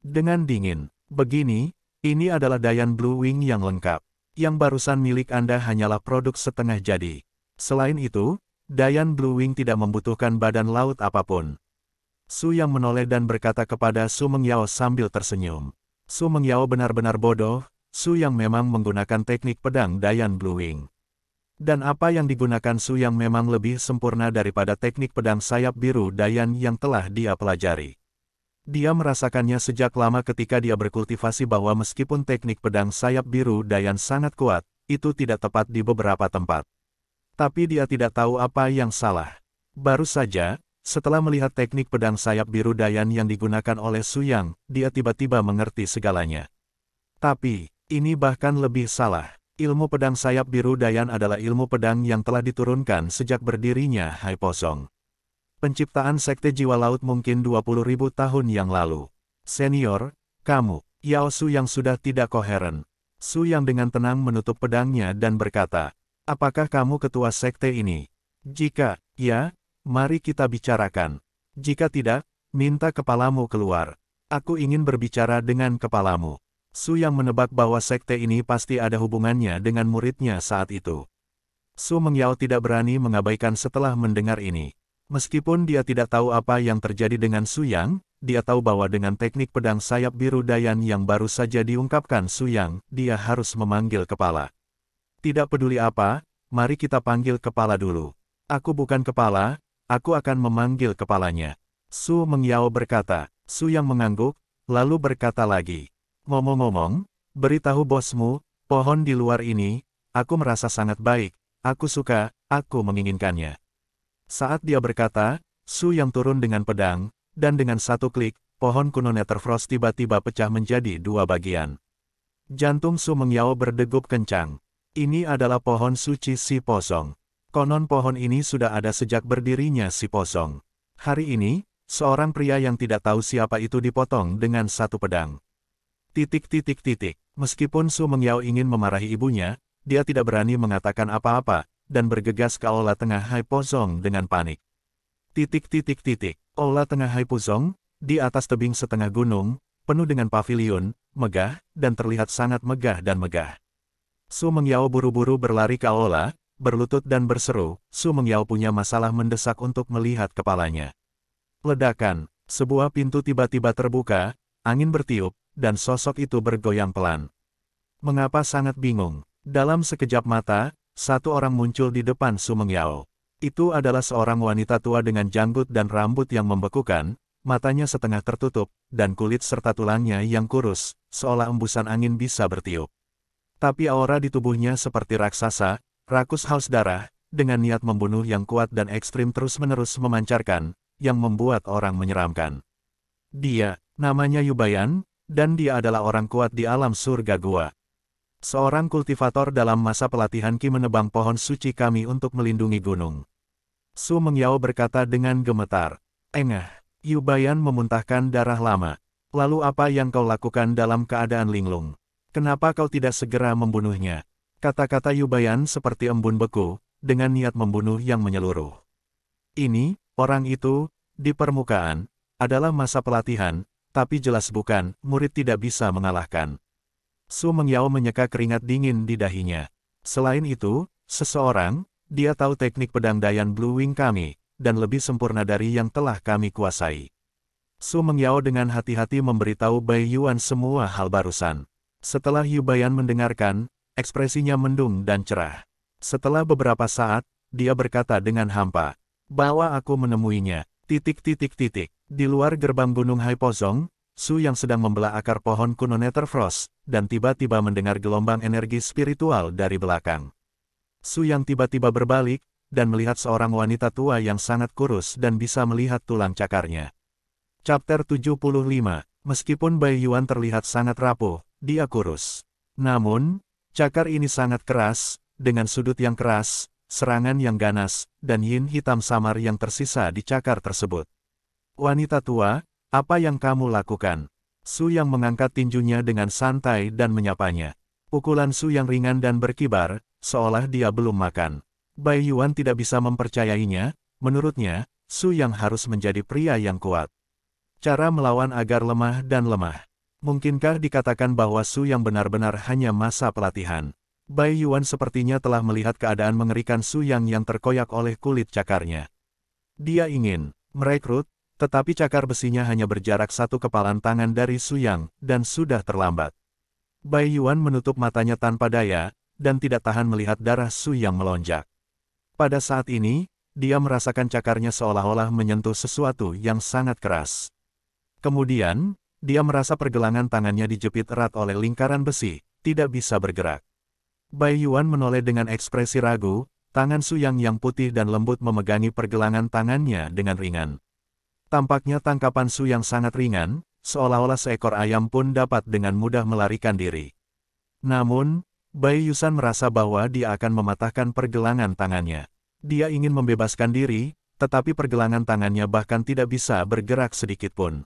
A: Dengan dingin, begini, ini adalah Dayan Blue Wing yang lengkap. Yang barusan milik Anda hanyalah produk setengah jadi. Selain itu, Dayan Blue Wing tidak membutuhkan badan laut apapun. Su Yang menoleh dan berkata kepada Su Mengyao sambil tersenyum. Su Mengyao benar-benar bodoh, Su Yang memang menggunakan teknik pedang Dayan Blue Wing. Dan apa yang digunakan Su Yang memang lebih sempurna daripada teknik pedang sayap biru Dayan yang telah dia pelajari. Dia merasakannya sejak lama ketika dia berkultivasi bahwa meskipun teknik pedang sayap biru Dayan sangat kuat, itu tidak tepat di beberapa tempat. Tapi dia tidak tahu apa yang salah. Baru saja, setelah melihat teknik pedang sayap biru Dayan yang digunakan oleh Su Yang, dia tiba-tiba mengerti segalanya. Tapi, ini bahkan lebih salah. Ilmu pedang sayap biru Dayan adalah ilmu pedang yang telah diturunkan sejak berdirinya Hai Po Song. Penciptaan Sekte Jiwa Laut mungkin 20.000 tahun yang lalu. Senior, kamu, Yao Su yang sudah tidak koheren. Su yang dengan tenang menutup pedangnya dan berkata, "Apakah kamu ketua sekte ini? Jika ya, mari kita bicarakan. Jika tidak, minta kepalamu keluar. Aku ingin berbicara dengan kepalamu." Su yang menebak bahwa sekte ini pasti ada hubungannya dengan muridnya saat itu. Su Mengyao tidak berani mengabaikan setelah mendengar ini. Meskipun dia tidak tahu apa yang terjadi dengan Su Yang, dia tahu bahwa dengan teknik pedang sayap biru Dayan yang baru saja diungkapkan Su Yang, dia harus memanggil kepala. Tidak peduli apa, mari kita panggil kepala dulu. Aku bukan kepala, aku akan memanggil kepalanya. Su Mengyao berkata. Su Yang mengangguk, lalu berkata lagi. Ngomong-ngomong, beritahu bosmu, pohon di luar ini, aku merasa sangat baik, aku suka, aku menginginkannya. Saat dia berkata, Su Yang turun dengan pedang, dan dengan satu klik, pohon kuno Netherfrost tiba-tiba pecah menjadi dua bagian. Jantung Su Mengyao berdegup kencang. Ini adalah pohon suci Si Po Song. Konon pohon ini sudah ada sejak berdirinya Si Po Song. Hari ini, seorang pria yang tidak tahu siapa itu dipotong dengan satu pedang. Meskipun Su Mengyao ingin memarahi ibunya, dia tidak berani mengatakan apa-apa, dan bergegas ke aula tengah Hai Po Song dengan panik. Aula tengah Hai Po Song, di atas tebing setengah gunung, penuh dengan pavilion, megah, dan terlihat sangat megah dan megah. Su Mengyao buru-buru berlari ke aula, berlutut dan berseru, Su Mengyao punya masalah mendesak untuk melihat kepalanya. Ledakan, sebuah pintu tiba-tiba terbuka, angin bertiup, dan sosok itu bergoyang pelan. Mengapa sangat bingung? Dalam sekejap mata, satu orang muncul di depan Su Mengyao. Itu adalah seorang wanita tua dengan janggut dan rambut yang membekukan, matanya setengah tertutup, dan kulit serta tulangnya yang kurus, seolah embusan angin bisa bertiup. Tapi aura di tubuhnya seperti raksasa, rakus haus darah, dengan niat membunuh yang kuat dan ekstrim terus-menerus memancarkan, yang membuat orang menyeramkan. Dia, namanya Yubayan, dan dia adalah orang kuat di alam surga gua. Seorang kultivator dalam masa pelatihan Qi menebang pohon suci kami untuk melindungi gunung. Su Mengyao berkata dengan gemetar. Engah, Yu Bayan memuntahkan darah lama. Lalu apa yang kau lakukan dalam keadaan linglung? Kenapa kau tidak segera membunuhnya? Kata-kata Yu Bayan seperti embun beku, dengan niat membunuh yang menyeluruh. Ini, orang itu, di permukaan, adalah masa pelatihan, tapi jelas bukan, murid tidak bisa mengalahkan. Su Mengyao menyeka keringat dingin di dahinya. Selain itu, seseorang, dia tahu teknik pedang Dayan Blue Wing kami, dan lebih sempurna dari yang telah kami kuasai. Su Mengyao dengan hati-hati memberitahu Bai Yuan semua hal barusan. Setelah Yu Bayan mendengarkan, ekspresinya mendung dan cerah. Setelah beberapa saat, dia berkata dengan hampa, "Bahwa aku menemuinya, ... Di luar gerbang Gunung Haipozong, Su yang sedang membelah akar pohon kuno Netherfrost, dan tiba-tiba mendengar gelombang energi spiritual dari belakang. Su yang tiba-tiba berbalik, dan melihat seorang wanita tua yang sangat kurus dan bisa melihat tulang cakarnya. Chapter 75. Meskipun Bai Yuan terlihat sangat rapuh, dia kurus. Namun, cakar ini sangat keras, dengan sudut yang keras, serangan yang ganas, dan yin hitam samar yang tersisa di cakar tersebut. Wanita tua, apa yang kamu lakukan? Su yang mengangkat tinjunya dengan santai dan menyapanya. Pukulan Su yang ringan dan berkibar, seolah dia belum makan. Bai Yuan tidak bisa mempercayainya, menurutnya, Su yang harus menjadi pria yang kuat. Cara melawan agar lemah dan lemah. Mungkinkah dikatakan bahwa Su yang benar-benar hanya masa pelatihan? Bai Yuan sepertinya telah melihat keadaan mengerikan Su yang terkoyak oleh kulit cakarnya. Dia ingin merekrut, tetapi cakar besinya hanya berjarak satu kepalan tangan dari Su Yang, dan sudah terlambat. Bai Yuan menutup matanya tanpa daya, dan tidak tahan melihat darah Su Yang melonjak. Pada saat ini, dia merasakan cakarnya seolah-olah menyentuh sesuatu yang sangat keras. Kemudian, dia merasa pergelangan tangannya dijepit erat oleh lingkaran besi, tidak bisa bergerak. Bai Yuan menoleh dengan ekspresi ragu, tangan Su Yang putih dan lembut memegangi pergelangan tangannya dengan ringan. Tampaknya tangkapan Su Yang sangat ringan, seolah-olah seekor ayam pun dapat dengan mudah melarikan diri. Namun, Bai Yuan merasa bahwa dia akan mematahkan pergelangan tangannya. Dia ingin membebaskan diri, tetapi pergelangan tangannya bahkan tidak bisa bergerak sedikitpun.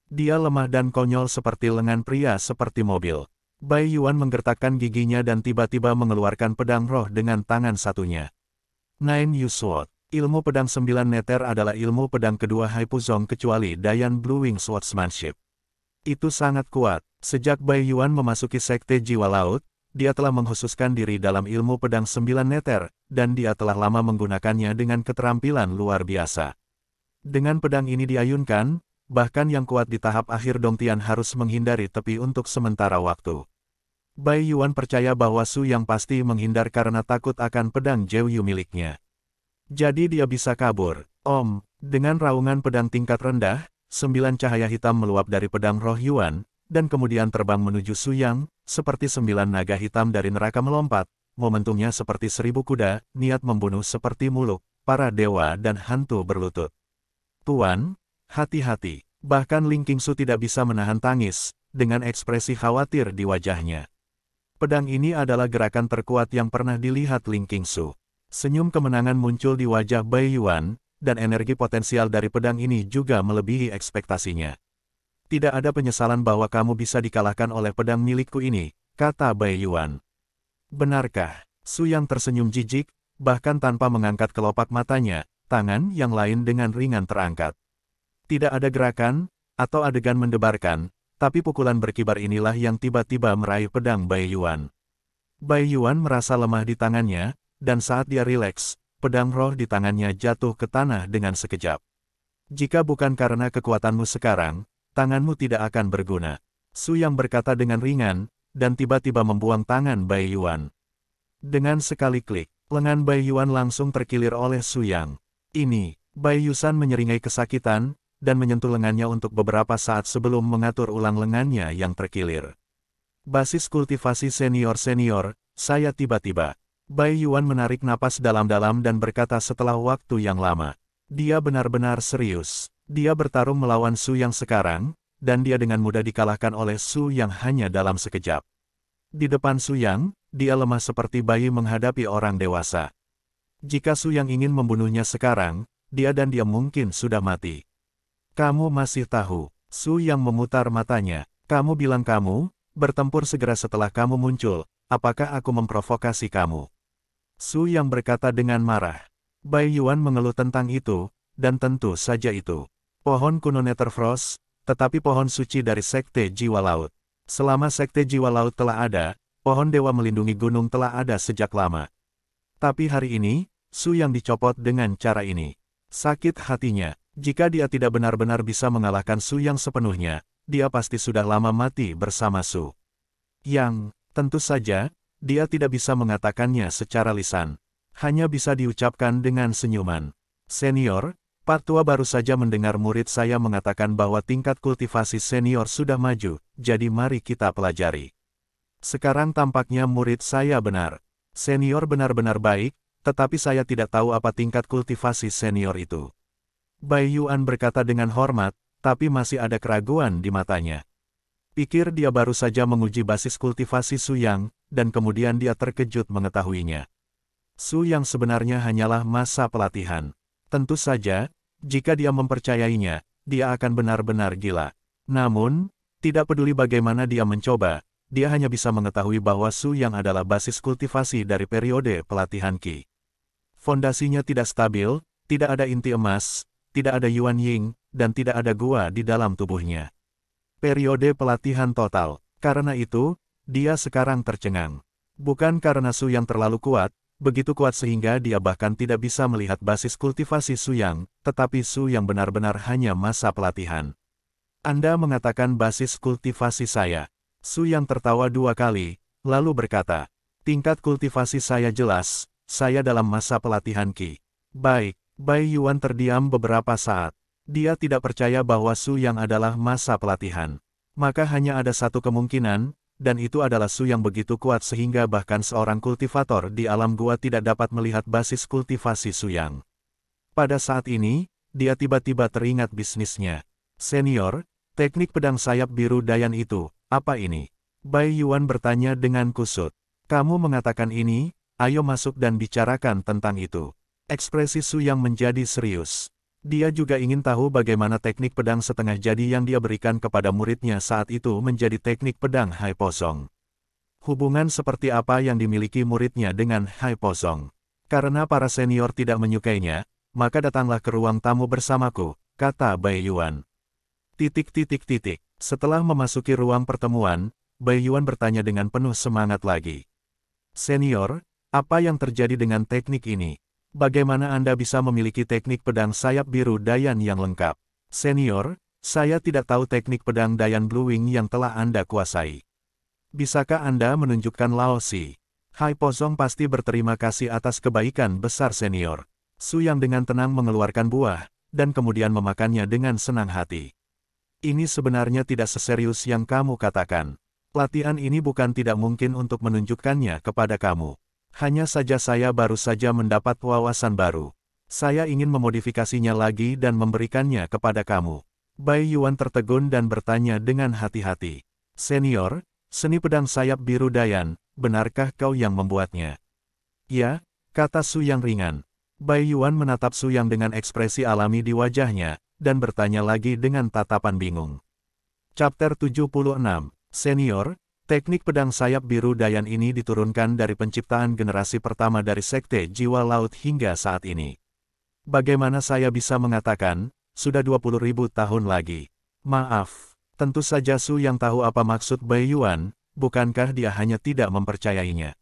A: Dia lemah dan konyol seperti lengan pria seperti mobil. Bai Yuan menggertakkan giginya dan tiba-tiba mengeluarkan pedang roh dengan tangan satunya. Nine Yu Sword. Ilmu pedang 9 neter adalah ilmu pedang kedua Haipuzong kecuali Dayan Blue Wing Swordsmanship. Itu sangat kuat. Sejak Bai Yuan memasuki sekte jiwa laut, dia telah mengkhususkan diri dalam ilmu pedang 9 neter, dan dia telah lama menggunakannya dengan keterampilan luar biasa. Dengan pedang ini diayunkan, bahkan yang kuat di tahap akhir Dongtian harus menghindari tepi untuk sementara waktu. Bai Yuan percaya bahwa Su Yang pasti menghindar karena takut akan pedang Jiu miliknya. Jadi dia bisa kabur. Dengan raungan pedang tingkat rendah, 9 cahaya hitam meluap dari pedang roh Yuan, dan kemudian terbang menuju Su Yang, seperti 9 naga hitam dari neraka melompat, momentumnya seperti 1000 kuda, niat membunuh seperti muluk, para dewa dan hantu berlutut. Tuan, hati-hati. Bahkan Ling Qingsu tidak bisa menahan tangis, dengan ekspresi khawatir di wajahnya. Pedang ini adalah gerakan terkuat yang pernah dilihat Ling Qingsu. Senyum kemenangan muncul di wajah Bai Yuan, dan energi potensial dari pedang ini juga melebihi ekspektasinya. Tidak ada penyesalan bahwa kamu bisa dikalahkan oleh pedang milikku ini, kata Bai Yuan. Benarkah? Su Yang tersenyum jijik, bahkan tanpa mengangkat kelopak matanya, tangan yang lain dengan ringan terangkat. Tidak ada gerakan, atau adegan mendebarkan, tapi pukulan berkibar inilah yang tiba-tiba meraih pedang Bai Yuan. Bai Yuan merasa lemah di tangannya, dan saat dia rileks, pedang roh di tangannya jatuh ke tanah dengan sekejap. Jika bukan karena kekuatanmu sekarang, tanganmu tidak akan berguna. Su Yang berkata dengan ringan, dan tiba-tiba membuang tangan Bai Yuan. Dengan sekali klik, lengan Bai Yuan langsung terkilir oleh Su Yang. Ini, Bai Yuan menyeringai kesakitan, dan menyentuh lengannya untuk beberapa saat sebelum mengatur ulang lengannya yang terkilir. Basis kultivasi senior-senior, saya tiba-tiba. Bai Yuan menarik napas dalam-dalam dan berkata setelah waktu yang lama. Dia benar-benar serius. Dia bertarung melawan Su Yang sekarang, dan dia dengan mudah dikalahkan oleh Su Yang hanya dalam sekejap. Di depan Su Yang, dia lemah seperti bayi menghadapi orang dewasa. Jika Su Yang ingin membunuhnya sekarang, dia mungkin sudah mati. Kamu masih tahu? Su Yang memutar matanya. Kamu bilang kamu bertempur segera setelah kamu muncul. Apakah aku memprovokasi kamu? Su Yang berkata dengan marah. Bai Yuan mengeluh tentang itu, dan tentu saja itu. Pohon kuno Netherfrost, tetapi pohon suci dari Sekte Jiwa Laut. Selama Sekte Jiwa Laut telah ada, pohon dewa melindungi gunung telah ada sejak lama. Tapi hari ini, Su Yang dicopot dengan cara ini. Sakit hatinya, jika dia tidak benar-benar bisa mengalahkan Su Yang sepenuhnya, dia pasti sudah lama mati bersama Su Yang. Tentu saja, dia tidak bisa mengatakannya secara lisan. Hanya bisa diucapkan dengan senyuman. Senior, Pak Tua baru saja mendengar murid saya mengatakan bahwa tingkat kultivasi senior sudah maju, jadi mari kita pelajari. Sekarang tampaknya murid saya benar. Senior benar-benar baik, tetapi saya tidak tahu apa tingkat kultivasi senior itu. Bai Yuan berkata dengan hormat, tapi masih ada keraguan di matanya. Pikir dia baru saja menguji basis kultivasi Su Yang, dan kemudian dia terkejut mengetahuinya. Su Yang sebenarnya hanyalah masa pelatihan. Tentu saja, jika dia mempercayainya, dia akan benar-benar gila. Namun, tidak peduli bagaimana dia mencoba, dia hanya bisa mengetahui bahwa Su Yang adalah basis kultivasi dari periode pelatihan Qi. Fondasinya tidak stabil, tidak ada inti emas, tidak ada Yuan Ying, dan tidak ada gua di dalam tubuhnya. Periode pelatihan total. Karena itu, dia sekarang tercengang. Bukan karena Su Yang terlalu kuat, begitu kuat sehingga dia bahkan tidak bisa melihat basis kultivasi Su Yang, tetapi Su Yang benar-benar hanya masa pelatihan. Anda mengatakan basis kultivasi saya. Su Yang tertawa 2 kali, lalu berkata, tingkat kultivasi saya jelas, saya dalam masa pelatihan Qi. Baik, Bai Yuan terdiam beberapa saat. Dia tidak percaya bahwa Su Yang adalah masa pelatihan. Maka hanya ada satu kemungkinan, dan itu adalah Su Yang begitu kuat sehingga bahkan seorang kultivator di alam gua tidak dapat melihat basis kultivasi Su Yang. Pada saat ini, dia tiba-tiba teringat bisnisnya. Senior, teknik pedang sayap biru Dayan itu, apa ini? Bai Yuan bertanya dengan kusut. Kamu mengatakan ini, ayo masuk dan bicarakan tentang itu. Ekspresi Su Yang menjadi serius. Dia juga ingin tahu bagaimana teknik pedang setengah jadi yang dia berikan kepada muridnya saat itu menjadi teknik pedang Hai Po Song. Hubungan seperti apa yang dimiliki muridnya dengan Hai Po Song? Karena para senior tidak menyukainya, maka datanglah ke ruang tamu bersamaku, kata Bai Yuan. Setelah memasuki ruang pertemuan, Bai Yuan bertanya dengan penuh semangat lagi. Senior, apa yang terjadi dengan teknik ini? Bagaimana Anda bisa memiliki teknik pedang sayap biru Dayan yang lengkap? Senior, saya tidak tahu teknik pedang Dayan Blue Wing yang telah Anda kuasai. Bisakah Anda menunjukkan Lao Si? Hai Po Song pasti berterima kasih atas kebaikan besar senior. Su Yang dengan tenang mengeluarkan buah, dan kemudian memakannya dengan senang hati. Ini sebenarnya tidak seserius yang kamu katakan. Latihan ini bukan tidak mungkin untuk menunjukkannya kepada kamu. Hanya saja saya baru saja mendapat wawasan baru. Saya ingin memodifikasinya lagi dan memberikannya kepada kamu. Bai Yuan tertegun dan bertanya dengan hati-hati. Senior, seni pedang sayap biru Dayan, benarkah kau yang membuatnya? Ya, kata Su Yang ringan. Bai Yuan menatap Su Yang dengan ekspresi alami di wajahnya, dan bertanya lagi dengan tatapan bingung. Chapter 76, Senior, teknik pedang sayap biru Dayan ini diturunkan dari penciptaan generasi pertama dari Sekte Jiwa Laut hingga saat ini. Bagaimana saya bisa mengatakan, sudah 20.000 tahun lagi? Maaf, tentu saja Su Yang tahu apa maksud Bai Yuan, bukankah dia hanya tidak mempercayainya?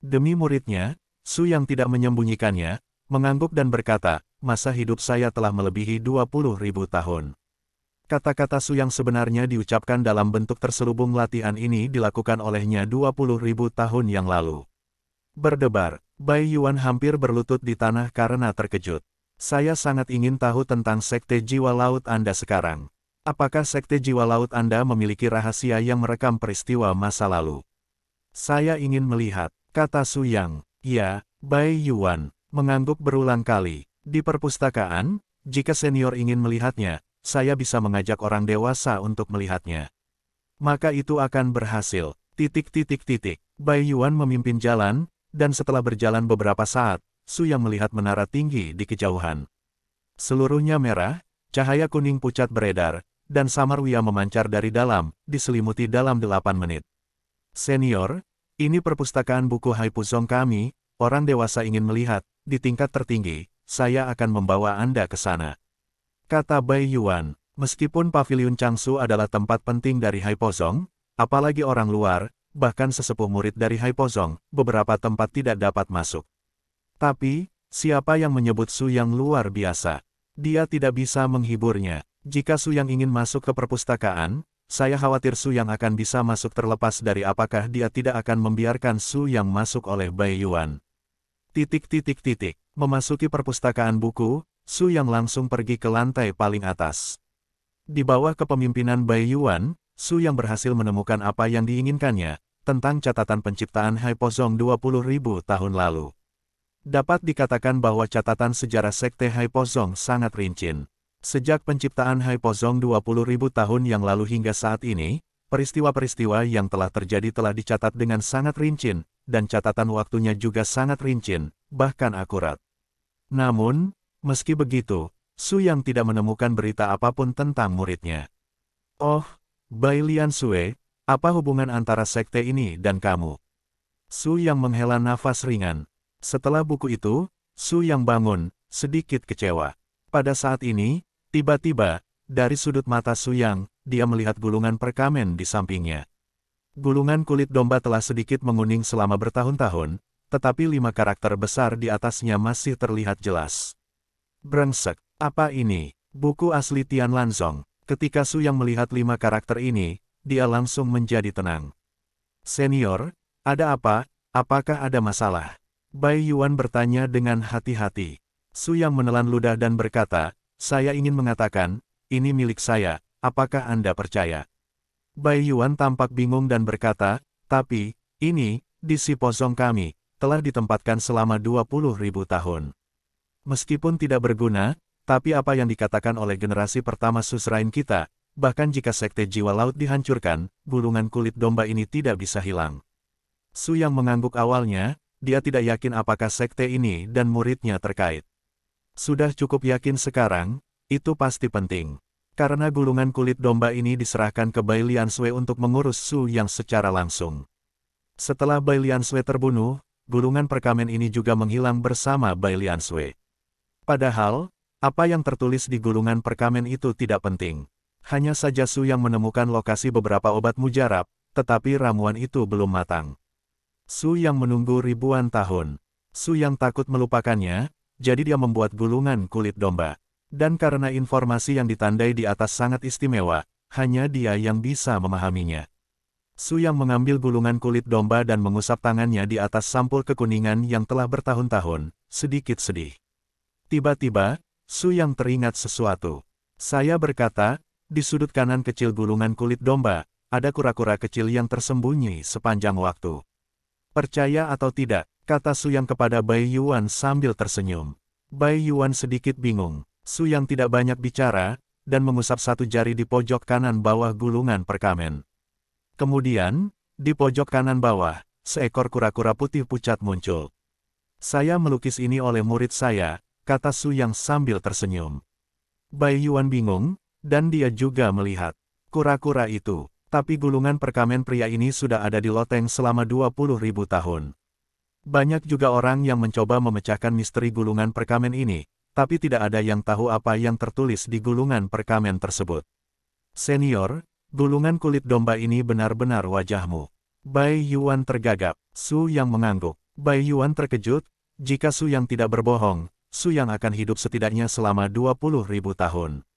A: Demi muridnya, Su Yang tidak menyembunyikannya, mengangguk dan berkata, masa hidup saya telah melebihi 20.000 tahun. Kata-kata Su Yang sebenarnya diucapkan dalam bentuk terselubung latihan ini dilakukan olehnya 20.000 tahun yang lalu. Berdebar, Bai Yuan hampir berlutut di tanah karena terkejut. Saya sangat ingin tahu tentang Sekte Jiwa Laut Anda sekarang. Apakah Sekte Jiwa Laut Anda memiliki rahasia yang merekam peristiwa masa lalu? Saya ingin melihat, kata Su Yang. Ya, Bai Yuan, mengangguk berulang kali. Di perpustakaan, jika senior ingin melihatnya, saya bisa mengajak orang dewasa untuk melihatnya. Maka itu akan berhasil. Bai Yuan memimpin jalan, dan setelah berjalan beberapa saat, Su Yang melihat menara tinggi di kejauhan. Seluruhnya merah, Cahaya kuning pucat beredar, dan Samarwia memancar dari dalam, diselimuti dalam 8 menit. Senior, ini perpustakaan buku Haipuzong kami, orang dewasa ingin melihat, di tingkat tertinggi, saya akan membawa Anda ke sana. Kata Bai Yuan, meskipun pavilion Changsu adalah tempat penting dari Haipozong, apalagi orang luar, bahkan sesepuh murid dari Haipozong, beberapa tempat tidak dapat masuk. Tapi, siapa yang menyebut Su yang luar biasa? Dia tidak bisa menghiburnya. Jika Su yang ingin masuk ke perpustakaan, saya khawatir Su yang akan bisa masuk terlepas dari apakah dia tidak akan membiarkan Su yang masuk oleh Bai Yuan. Memasuki perpustakaan buku, Su yang langsung pergi ke lantai paling atas. Di bawah kepemimpinan Bai Yuan, Su yang berhasil menemukan apa yang diinginkannya, tentang catatan penciptaan Haipozong 20.000 tahun lalu. Dapat dikatakan bahwa catatan sejarah Sekte Haipozong sangat rinci. Sejak penciptaan Haipozong 20.000 tahun yang lalu hingga saat ini, peristiwa-peristiwa yang telah terjadi telah dicatat dengan sangat rinci, dan catatan waktunya juga sangat rinci, bahkan akurat. Namun, meski begitu, Su yang tidak menemukan berita apapun tentang muridnya. Oh, Bai Liansui, apa hubungan antara sekte ini dan kamu? Su yang menghela nafas ringan. Setelah buku itu, Su yang bangun, sedikit kecewa. Pada saat ini, tiba-tiba, dari sudut mata Su yang, dia melihat gulungan perkamen di sampingnya. Gulungan kulit domba telah sedikit menguning selama bertahun-tahun, tetapi 5 karakter besar di atasnya masih terlihat jelas. Brengsek, apa ini? Buku asli Tian Lanzong. Ketika Su yang melihat 5 karakter ini, dia langsung menjadi tenang. Senior, ada apa? Apakah ada masalah? Bai Yuan bertanya dengan hati-hati. Su yang menelan ludah dan berkata, saya ingin mengatakan, ini milik saya, apakah Anda percaya? Bai Yuan tampak bingung dan berkata, tapi, ini, di si Pozong kami, telah ditempatkan selama 20.000 tahun. Meskipun tidak berguna, tapi apa yang dikatakan oleh generasi pertama Suzerain kita, bahkan jika sekte jiwa laut dihancurkan, gulungan kulit domba ini tidak bisa hilang. Su yang mengangguk awalnya, dia tidak yakin apakah sekte ini dan muridnya terkait. Sudah cukup yakin sekarang, itu pasti penting. Karena gulungan kulit domba ini diserahkan ke Bai Liansui untuk mengurus Su yang secara langsung. Setelah Bai Liansui terbunuh, gulungan perkamen ini juga menghilang bersama Bai Liansui. Padahal, apa yang tertulis di gulungan perkamen itu tidak penting. Hanya saja Su yang menemukan lokasi beberapa obat mujarab, tetapi ramuan itu belum matang. Su yang menunggu ribuan tahun. Su yang takut melupakannya, jadi dia membuat gulungan kulit domba. Dan karena informasi yang ditandai di atas sangat istimewa, hanya dia yang bisa memahaminya. Su yang mengambil gulungan kulit domba dan mengusap tangannya di atas sampul kekuningan yang telah bertahun-tahun, sedikit sedih. Tiba-tiba, Su yang teringat sesuatu. Saya berkata, di sudut kanan kecil gulungan kulit domba, ada kura-kura kecil yang tersembunyi sepanjang waktu. Percaya atau tidak, kata Su yang kepada Bai Yuan sambil tersenyum. Bai Yuan sedikit bingung. Su yang tidak banyak bicara, dan mengusap satu jari di pojok kanan bawah gulungan perkamen. Kemudian, di pojok kanan bawah, seekor kura-kura putih pucat muncul. Saya melukis ini oleh murid saya, kata Su yang sambil tersenyum. Bai Yuan bingung, dan dia juga melihat kura-kura itu. Tapi gulungan perkamen pria ini sudah ada di loteng selama 20.000 tahun. Banyak juga orang yang mencoba memecahkan misteri gulungan perkamen ini, tapi tidak ada yang tahu apa yang tertulis di gulungan perkamen tersebut. Senior, gulungan kulit domba ini benar-benar wajahmu. Bai Yuan tergagap. Su yang mengangguk. Bai Yuan terkejut, jika Su yang tidak berbohong, Su yang akan hidup setidaknya selama 20.000 tahun.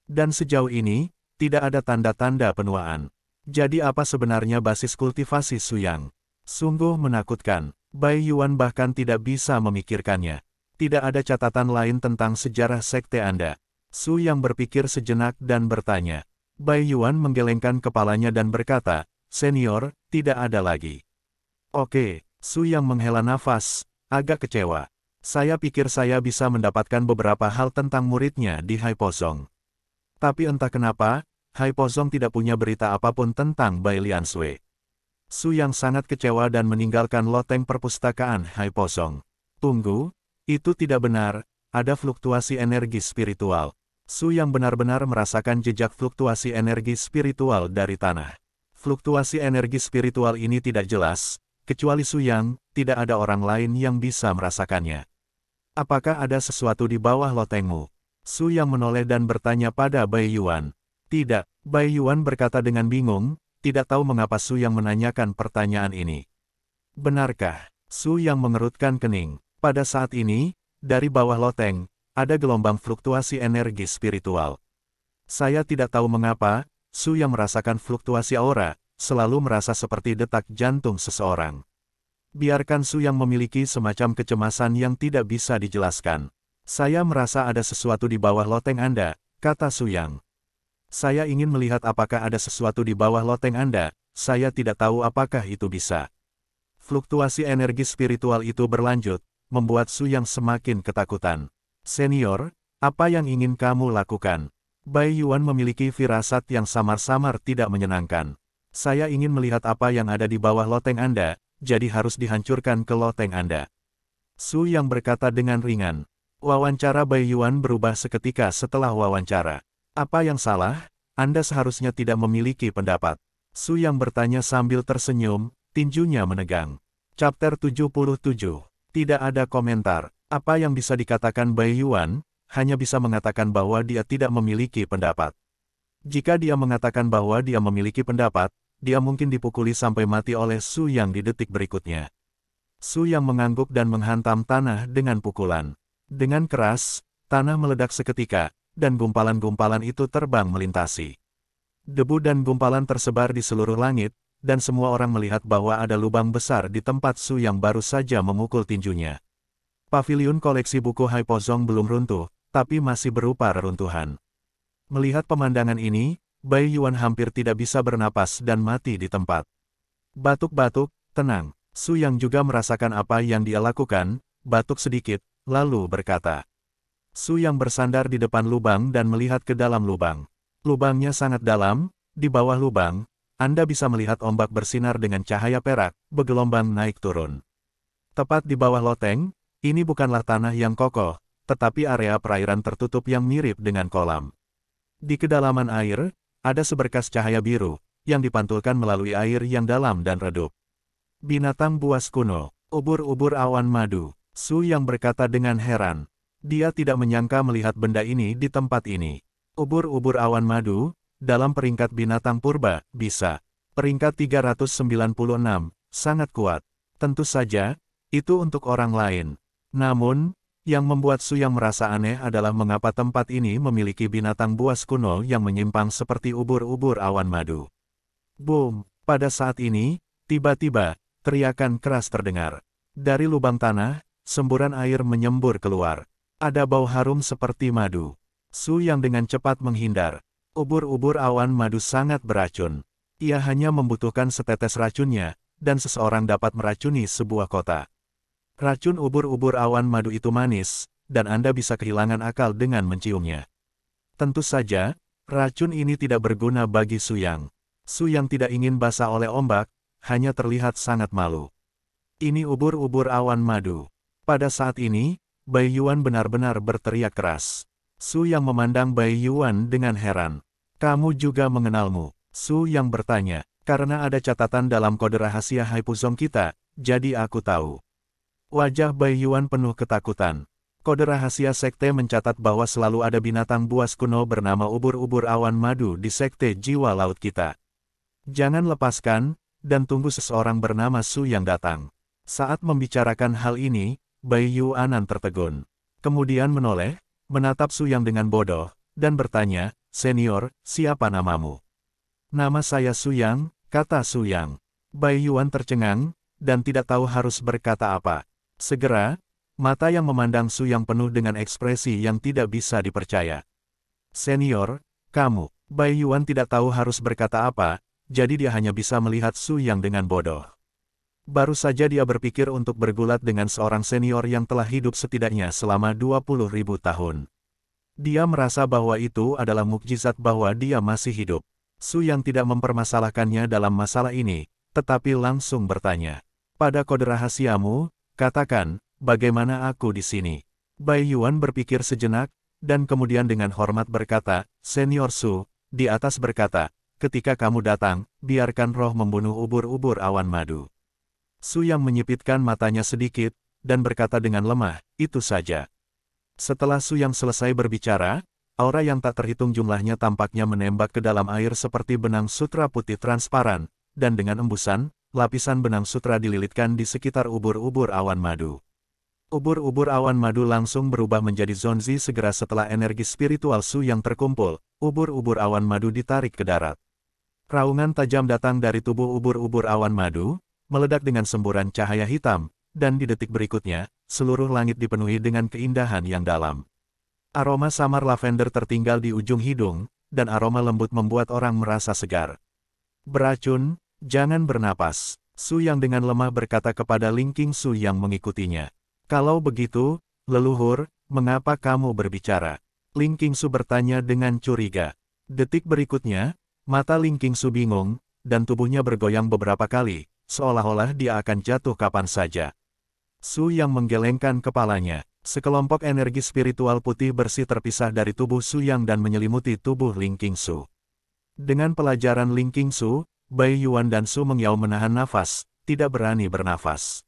A: Dan sejauh ini, tidak ada tanda-tanda penuaan. Jadi apa sebenarnya basis kultivasi Su yang? Sungguh menakutkan. Bai Yuan bahkan tidak bisa memikirkannya. Tidak ada catatan lain tentang sejarah sekte Anda. Su yang berpikir sejenak dan bertanya. Bai Yuan menggelengkan kepalanya dan berkata, Senior, tidak ada lagi. Oke, Su yang menghela nafas, agak kecewa. Saya pikir saya bisa mendapatkan beberapa hal tentang muridnya di Haipozong. Tapi entah kenapa, Haipozong tidak punya berita apapun tentang Bai Liansui. Su yang sangat kecewa dan meninggalkan loteng perpustakaan Haipozong. Tunggu, itu tidak benar, ada fluktuasi energi spiritual. Su Yang benar-benar merasakan jejak fluktuasi energi spiritual dari tanah. Fluktuasi energi spiritual ini tidak jelas, kecuali Su Yang, tidak ada orang lain yang bisa merasakannya. Apakah ada sesuatu di bawah lotengmu? Su Yang menoleh dan bertanya pada Bai Yuan. Tidak, Bai Yuan berkata dengan bingung, tidak tahu mengapa Su Yang menanyakan pertanyaan ini. Benarkah? Su Yang mengerutkan kening. Pada saat ini, dari bawah loteng, ada gelombang fluktuasi energi spiritual. Saya tidak tahu mengapa, Su Yang merasakan fluktuasi aura, selalu merasa seperti detak jantung seseorang. Biarkan Su Yang memiliki semacam kecemasan yang tidak bisa dijelaskan. Saya merasa ada sesuatu di bawah loteng Anda, kata Su Yang. Saya ingin melihat apakah ada sesuatu di bawah loteng Anda, saya tidak tahu apakah itu bisa. Fluktuasi energi spiritual itu berlanjut, membuat Su Yang semakin ketakutan. Senior, apa yang ingin kamu lakukan? Bai Yuan memiliki firasat yang samar-samar tidak menyenangkan. Saya ingin melihat apa yang ada di bawah loteng Anda, jadi harus dihancurkan ke loteng Anda. Su Yang berkata dengan ringan. Wawancara Bai Yuan berubah seketika setelah wawancara. Apa yang salah? Anda seharusnya tidak memiliki pendapat. Su Yang bertanya sambil tersenyum, tinjunya menegang. Chapter 77. Tidak ada komentar. Apa yang bisa dikatakan Bai Yuan, hanya bisa mengatakan bahwa dia tidak memiliki pendapat. Jika dia mengatakan bahwa dia memiliki pendapat, dia mungkin dipukuli sampai mati oleh Su Yang di detik berikutnya. Su Yang mengangguk dan menghantam tanah dengan pukulan. Dengan keras, tanah meledak seketika, dan gumpalan-gumpalan itu terbang melintasi. Debu dan gumpalan tersebar di seluruh langit, dan semua orang melihat bahwa ada lubang besar di tempat Su Yang baru saja memukul tinjunya. Paviliun koleksi buku Haipozong belum runtuh, tapi masih berupa reruntuhan. Melihat pemandangan ini, Bai Yuan hampir tidak bisa bernapas dan mati di tempat. Batuk-batuk, tenang. Su Yang juga merasakan apa yang dia lakukan, batuk sedikit, lalu berkata. Su Yang bersandar di depan lubang dan melihat ke dalam lubang. Lubangnya sangat dalam, di bawah lubang, Anda bisa melihat ombak bersinar dengan cahaya perak, bergelombang naik turun. Tepat di bawah loteng, ini bukanlah tanah yang kokoh, tetapi area perairan tertutup yang mirip dengan kolam. Di kedalaman air, ada seberkas cahaya biru, yang dipantulkan melalui air yang dalam dan redup. Binatang buas kuno, ubur-ubur awan madu. Su Yang berkata dengan heran. Dia tidak menyangka melihat benda ini di tempat ini. Ubur-ubur awan madu, dalam peringkat binatang purba, bisa. Peringkat 396, sangat kuat. Tentu saja, itu untuk orang lain. Namun, yang membuat Su Yang merasa aneh adalah mengapa tempat ini memiliki binatang buas kuno yang menyimpang seperti ubur-ubur awan madu. Boom! Pada saat ini, tiba-tiba, teriakan keras terdengar. Dari lubang tanah, semburan air menyembur keluar. Ada bau harum seperti madu. Su Yang dengan cepat menghindar. Ubur-ubur awan madu sangat beracun. Ia hanya membutuhkan setetes racunnya, dan seseorang dapat meracuni sebuah kota. Racun ubur-ubur awan madu itu manis, dan Anda bisa kehilangan akal dengan menciumnya. Tentu saja, racun ini tidak berguna bagi Su Yang. Su Yang tidak ingin basah oleh ombak, hanya terlihat sangat malu. Ini ubur-ubur awan madu. Pada saat ini, Bai Yuan benar-benar berteriak keras. Su Yang memandang Bai Yuan dengan heran. Kamu juga mengenalmu? Su Yang bertanya. Karena ada catatan dalam kode rahasia Haipuzong kita, jadi aku tahu. Wajah Bai Yuan penuh ketakutan. Kode rahasia sekte mencatat bahwa selalu ada binatang buas kuno bernama ubur-ubur awan madu di sekte jiwa laut kita. Jangan lepaskan, dan tunggu seseorang bernama Su Yang datang. Saat membicarakan hal ini, Bai Yuanan tertegun. Kemudian menoleh, menatap Su Yang dengan bodoh, dan bertanya, Senior, siapa namamu? Nama saya Su Yang, kata Su Yang. Bai Yuan tercengang, dan tidak tahu harus berkata apa. Segera, mata yang memandang Su Yang penuh dengan ekspresi yang tidak bisa dipercaya. Senior, kamu. Bai Yuan tidak tahu harus berkata apa, jadi dia hanya bisa melihat Su Yang dengan bodoh. Baru saja dia berpikir untuk bergulat dengan seorang senior yang telah hidup setidaknya selama 20.000 tahun. Dia merasa bahwa itu adalah mukjizat bahwa dia masih hidup. Su Yang tidak mempermasalahkannya dalam masalah ini, tetapi langsung bertanya. Pada kode rahasiamu, katakan, bagaimana aku di sini? Bai Yuan berpikir sejenak, dan kemudian dengan hormat berkata, Senior Su, di atas berkata, ketika kamu datang, biarkan roh membunuh ubur-ubur awan madu. Su Yang menyipitkan matanya sedikit, dan berkata dengan lemah, itu saja. Setelah Su Yang selesai berbicara, aura yang tak terhitung jumlahnya tampaknya menembak ke dalam air seperti benang sutra putih transparan, dan dengan embusan, lapisan benang sutra dililitkan di sekitar ubur-ubur awan madu. Ubur-ubur awan madu langsung berubah menjadi zonzi segera setelah energi spiritual Su Yang terkumpul, ubur-ubur awan madu ditarik ke darat. Raungan tajam datang dari tubuh ubur-ubur awan madu, meledak dengan semburan cahaya hitam, dan di detik berikutnya, seluruh langit dipenuhi dengan keindahan yang dalam. Aroma samar lavender tertinggal di ujung hidung, dan aroma lembut membuat orang merasa segar. Beracun, jangan bernapas, Su Yang dengan lemah berkata kepada Ling Qingsu yang mengikutinya. Kalau begitu, leluhur, mengapa kamu berbicara? Ling Qingsu bertanya dengan curiga. Detik berikutnya, mata Ling Qingsu bingung, dan tubuhnya bergoyang beberapa kali, seolah-olah dia akan jatuh kapan saja. Su Yang menggelengkan kepalanya. Sekelompok energi spiritual putih bersih terpisah dari tubuh Su Yang dan menyelimuti tubuh Ling Qingsu. Dengan pelajaran Ling Qingsu, Bai Yuan dan Su Mengyao menahan nafas, tidak berani bernafas.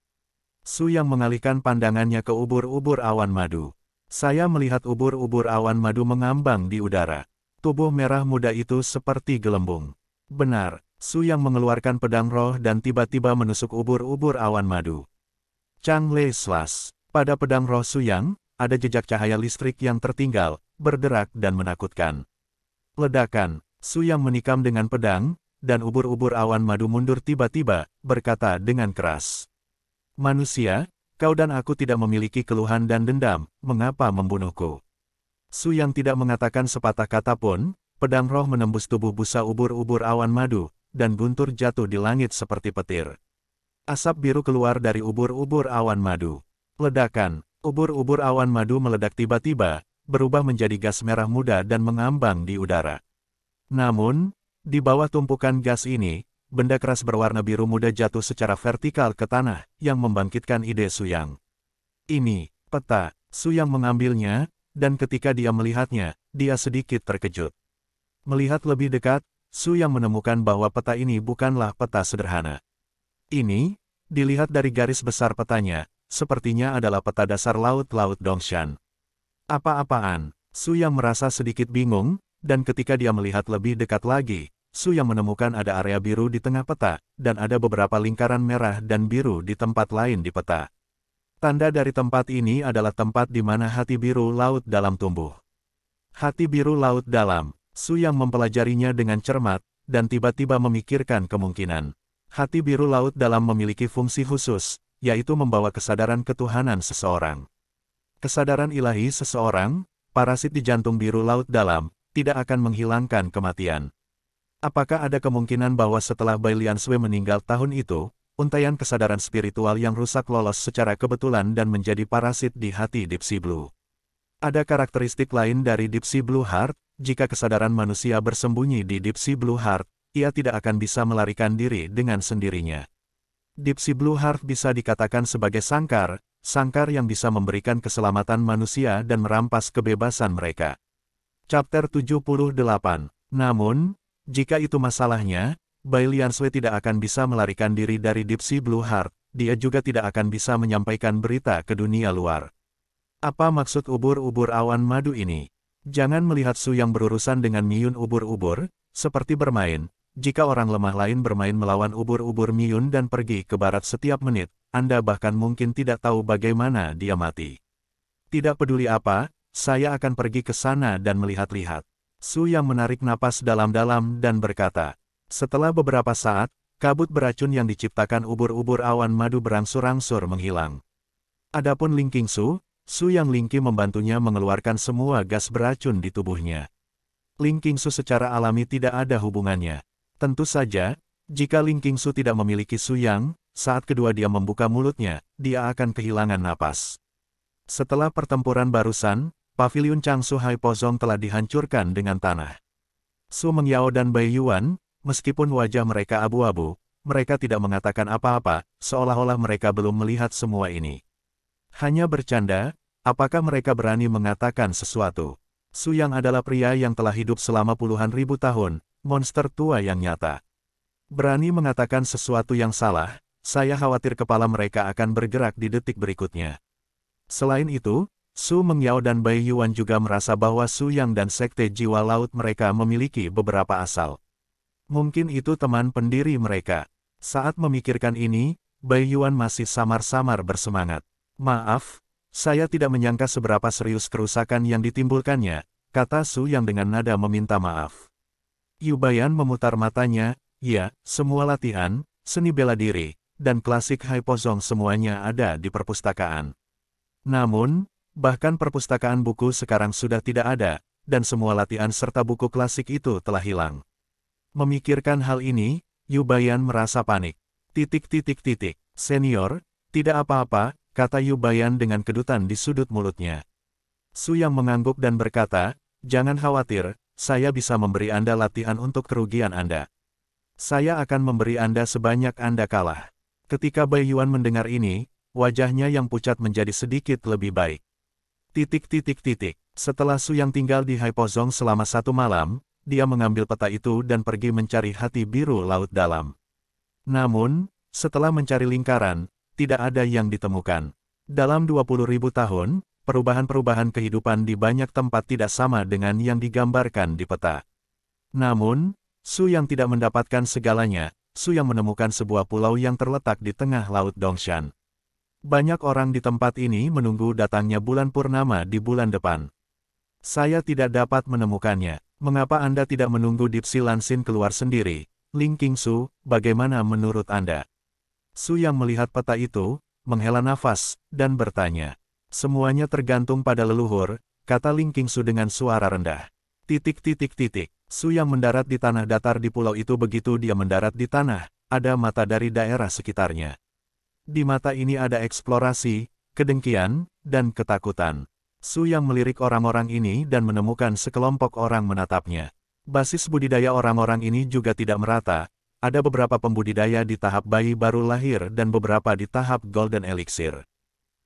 A: Su Yang mengalihkan pandangannya ke ubur-ubur awan madu. Saya melihat ubur-ubur awan madu mengambang di udara. Tubuh merah muda itu seperti gelembung. Benar, Su Yang mengeluarkan pedang roh dan tiba-tiba menusuk ubur-ubur awan madu. Chang Lei Slash. Pada pedang roh Su Yang, ada jejak cahaya listrik yang tertinggal, berderak dan menakutkan. Ledakan, Su Yang menikam dengan pedang, dan ubur-ubur awan madu mundur tiba-tiba, berkata dengan keras. Manusia, kau dan aku tidak memiliki keluhan dan dendam, mengapa membunuhku? Su Yang tidak mengatakan sepatah kata pun, pedang roh menembus tubuh busa ubur-ubur awan madu, dan guntur jatuh di langit seperti petir. Asap biru keluar dari ubur-ubur awan madu. Ledakan, ubur-ubur awan madu meledak tiba-tiba, berubah menjadi gas merah muda dan mengambang di udara. Namun, di bawah tumpukan gas ini, benda keras berwarna biru muda jatuh secara vertikal ke tanah, yang membangkitkan ide Su Yang. Ini, peta. Su Yang mengambilnya, dan ketika dia melihatnya, dia sedikit terkejut. Melihat lebih dekat, Su Yang menemukan bahwa peta ini bukanlah peta sederhana. Ini, dilihat dari garis besar petanya, sepertinya adalah peta dasar Laut Dongshan. Apa-apaan? Su Yang merasa sedikit bingung, dan ketika dia melihat lebih dekat lagi, Su Yang menemukan ada area biru di tengah peta, dan ada beberapa lingkaran merah dan biru di tempat lain di peta. Tanda dari tempat ini adalah tempat di mana hati biru laut dalam tumbuh. Hati biru laut dalam, Su Yang mempelajarinya dengan cermat, dan tiba-tiba memikirkan kemungkinan. Hati biru laut dalam memiliki fungsi khusus, yaitu membawa kesadaran ketuhanan seseorang. Kesadaran ilahi seseorang, parasit di jantung biru laut dalam, tidak akan menghilangkan kematian. Apakah ada kemungkinan bahwa setelah Bai Lianshui meninggal tahun itu, untaian kesadaran spiritual yang rusak lolos secara kebetulan dan menjadi parasit di hati Deep Sea Blue? Ada karakteristik lain dari Deep Sea Blue Heart, jika kesadaran manusia bersembunyi di Deep Sea Blue Heart, ia tidak akan bisa melarikan diri dengan sendirinya. Deep Sea Blue Heart bisa dikatakan sebagai sangkar yang bisa memberikan keselamatan manusia dan merampas kebebasan mereka. Chapter 78. Namun, jika itu masalahnya, Bai Lianshui tidak akan bisa melarikan diri dari Deep Sea Blue Heart, dia juga tidak akan bisa menyampaikan berita ke dunia luar. Apa maksud ubur-ubur awan madu ini? Jangan melihat Su Yang berurusan dengan Miyun ubur-ubur, seperti bermain. Jika orang lemah lain bermain melawan ubur-ubur Miyun dan pergi ke barat setiap menit, Anda bahkan mungkin tidak tahu bagaimana dia mati. Tidak peduli apa, saya akan pergi ke sana dan melihat-lihat. Su Yang menarik napas dalam-dalam dan berkata. Setelah beberapa saat, kabut beracun yang diciptakan ubur-ubur awan madu berangsur-angsur menghilang. Adapun Ling Qingsu, Su Yang Lingqi membantunya mengeluarkan semua gas beracun di tubuhnya. Ling Qingsu secara alami tidak ada hubungannya. Tentu saja, jika Ling Qingsu tidak memiliki Su Yang, saat kedua dia membuka mulutnya, dia akan kehilangan napas. Setelah pertempuran barusan, Paviliun Changsu Hai Pozong telah dihancurkan dengan tanah. Su Mengyao dan Bai Yuan, meskipun wajah mereka abu-abu, mereka tidak mengatakan apa-apa, seolah-olah mereka belum melihat semua ini. Hanya bercanda, Apakah mereka berani mengatakan sesuatu? Su Yang adalah pria yang telah hidup selama puluhan ribu tahun, monster tua yang nyata. Berani mengatakan sesuatu yang salah, saya khawatir kepala mereka akan bergerak di detik berikutnya. Selain itu, Su Mengyao dan Bai Yuan juga merasa bahwa Su Yang dan Sekte Jiwa Laut mereka memiliki beberapa asal. Mungkin itu teman pendiri mereka. Saat memikirkan ini, Bai Yuan masih samar-samar bersemangat. Maaf, saya tidak menyangka seberapa serius kerusakan yang ditimbulkannya, kata Su Yang dengan nada meminta maaf. Yu Baiyan memutar matanya, ya, semua latihan, seni bela diri, dan klasik Haipozong semuanya ada di perpustakaan. Namun, bahkan perpustakaan buku sekarang sudah tidak ada, dan semua latihan serta buku klasik itu telah hilang. Memikirkan hal ini, Yu Baiyan merasa panik. Senior, tidak apa-apa, kata Yu Baiyan dengan kedutan di sudut mulutnya. Su Yang mengangguk dan berkata, jangan khawatir, saya bisa memberi Anda latihan untuk kerugian Anda. Saya akan memberi Anda sebanyak Anda kalah. Ketika Bai Yuan mendengar ini, wajahnya yang pucat menjadi sedikit lebih baik. Setelah Su Yang tinggal di Haipozong selama 1 malam, dia mengambil peta itu dan pergi mencari hati biru laut dalam. Namun, setelah mencari lingkaran, tidak ada yang ditemukan. Dalam 20.000 tahun, perubahan-perubahan kehidupan di banyak tempat tidak sama dengan yang digambarkan di peta. Namun, Su Yang tidak mendapatkan segalanya. Su Yang menemukan sebuah pulau yang terletak di tengah Laut Dongshan. Banyak orang di tempat ini menunggu datangnya bulan purnama di bulan depan. Saya tidak dapat menemukannya. Mengapa Anda tidak menunggu Dipsi Lansin keluar sendiri? Ling Qingsu, bagaimana menurut Anda? Su Yang melihat peta itu, menghela nafas, dan bertanya. Semuanya tergantung pada leluhur, kata Ling Qingsu dengan suara rendah. Su Yang mendarat di tanah datar di pulau itu. Begitu dia mendarat di tanah, ada mata dari daerah sekitarnya. Di mata ini ada eksplorasi, kedengkian, dan ketakutan. Su Yang melirik orang-orang ini dan menemukan sekelompok orang menatapnya. Basis budidaya orang-orang ini juga tidak merata, ada beberapa pembudidaya di tahap bayi baru lahir dan beberapa di tahap Golden Elixir.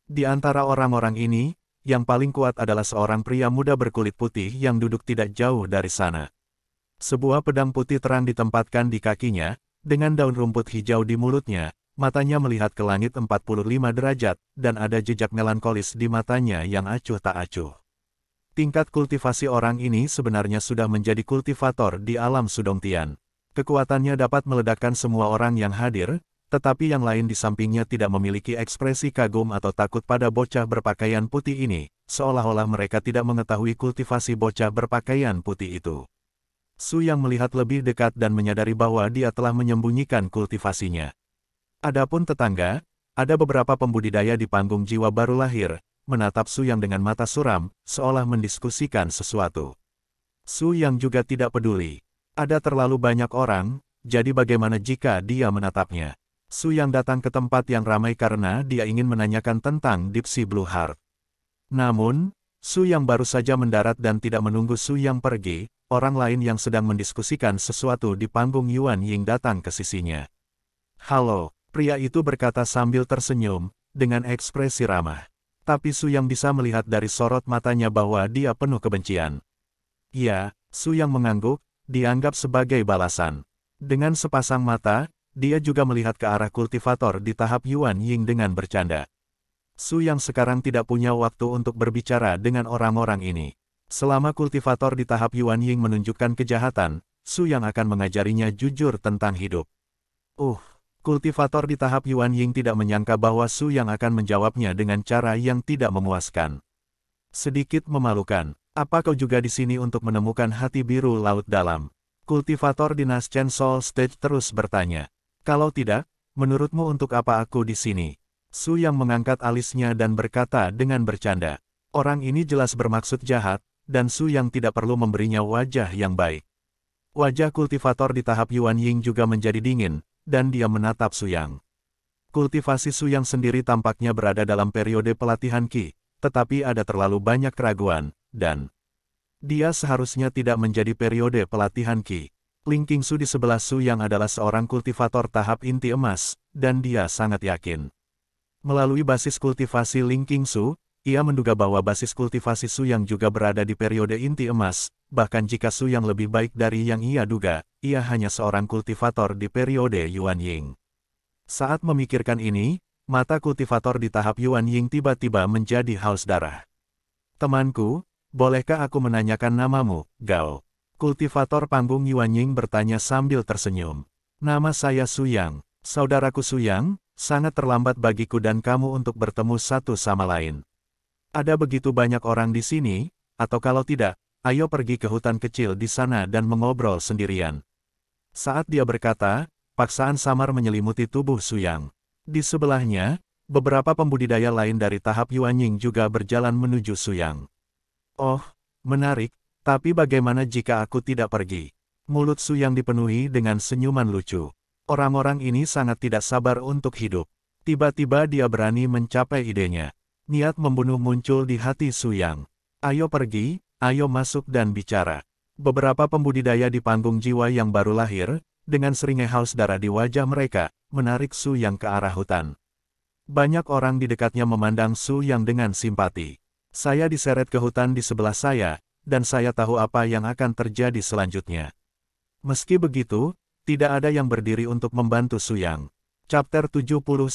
A: Di antara orang-orang ini, yang paling kuat adalah seorang pria muda berkulit putih yang duduk tidak jauh dari sana. Sebuah pedang putih terang ditempatkan di kakinya, dengan daun rumput hijau di mulutnya. Matanya melihat ke langit 45 derajat, dan ada jejak melankolis di matanya yang acuh tak acuh. Tingkat kultivasi orang ini sebenarnya sudah menjadi kultivator di alam Sudongtian. Kekuatannya dapat meledakkan semua orang yang hadir, tetapi yang lain di sampingnya tidak memiliki ekspresi kagum atau takut pada bocah berpakaian putih ini, seolah-olah mereka tidak mengetahui kultivasi bocah berpakaian putih itu. Su Yang melihat lebih dekat dan menyadari bahwa dia telah menyembunyikan kultivasinya. Adapun tetangga, ada beberapa pembudidaya di panggung jiwa baru lahir, menatap Su Yang dengan mata suram, seolah mendiskusikan sesuatu. Su Yang juga tidak peduli. Ada terlalu banyak orang, jadi bagaimana jika dia menatapnya? Su Yang datang ke tempat yang ramai karena dia ingin menanyakan tentang Dipsi Blue Heart. Namun, Su Yang baru saja mendarat dan tidak menunggu Su Yang pergi, orang lain yang sedang mendiskusikan sesuatu di panggung Yuan Ying datang ke sisinya. Halo. Pria itu berkata sambil tersenyum, dengan ekspresi ramah. Tapi Su Yang bisa melihat dari sorot matanya bahwa dia penuh kebencian. Ya, Su Yang mengangguk, dianggap sebagai balasan. Dengan sepasang mata, dia juga melihat ke arah kultivator di tahap Yuan Ying dengan bercanda. Su Yang sekarang tidak punya waktu untuk berbicara dengan orang-orang ini. Selama kultivator di tahap Yuan Ying menunjukkan kejahatan, Su Yang akan mengajarinya jujur tentang hidup. Kultivator di tahap Yuan Ying tidak menyangka bahwa Su Yang akan menjawabnya dengan cara yang tidak memuaskan. Sedikit memalukan, apa kau juga di sini untuk menemukan hati biru laut dalam? Kultivator di Naschen Soul Stage terus bertanya. Kalau tidak, menurutmu untuk apa aku di sini? Su Yang mengangkat alisnya dan berkata dengan bercanda. Orang ini jelas bermaksud jahat, dan Su Yang tidak perlu memberinya wajah yang baik. Wajah kultivator di tahap Yuan Ying juga menjadi dingin, dan dia menatap Su Yang. Kultivasi Su Yang sendiri tampaknya berada dalam periode pelatihan Qi, tetapi ada terlalu banyak keraguan, dan dia seharusnya tidak menjadi periode pelatihan Qi. Ling Qingsu di sebelah Su Yang adalah seorang kultivator tahap inti emas, dan dia sangat yakin. Melalui basis kultivasi Ling Qingsu, ia menduga bahwa basis kultivasi Su Yang juga berada di periode inti emas, bahkan jika Su Yang lebih baik dari yang ia duga, ia hanya seorang kultivator di periode Yuan Ying. Saat memikirkan ini, mata kultivator di tahap Yuan Ying tiba-tiba menjadi haus darah. Temanku, bolehkah aku menanyakan namamu, Gao? Kultivator panggung Yuan Ying bertanya sambil tersenyum. Nama saya Su Yang, saudaraku Su Yang, sangat terlambat bagiku dan kamu untuk bertemu satu sama lain. Ada begitu banyak orang di sini, atau kalau tidak, ayo pergi ke hutan kecil di sana dan mengobrol sendirian. Saat dia berkata, paksaan samar menyelimuti tubuh Su Yang. Di sebelahnya, beberapa pembudidaya lain dari tahap Yuan Ying juga berjalan menuju Su Yang. Oh, menarik, tapi bagaimana jika aku tidak pergi? Mulut Su Yang dipenuhi dengan senyuman lucu. Orang-orang ini sangat tidak sabar untuk hidup. Tiba-tiba dia berani mencapai idenya. Niat membunuh muncul di hati Su Yang. Ayo pergi, ayo masuk dan bicara. Beberapa pembudidaya di panggung jiwa yang baru lahir, dengan seringai haus darah di wajah mereka, menarik Su Yang ke arah hutan. Banyak orang di dekatnya memandang Su Yang dengan simpati. Saya diseret ke hutan di sebelah saya, dan saya tahu apa yang akan terjadi selanjutnya. Meski begitu, tidak ada yang berdiri untuk membantu Su Yang. Chapter 79.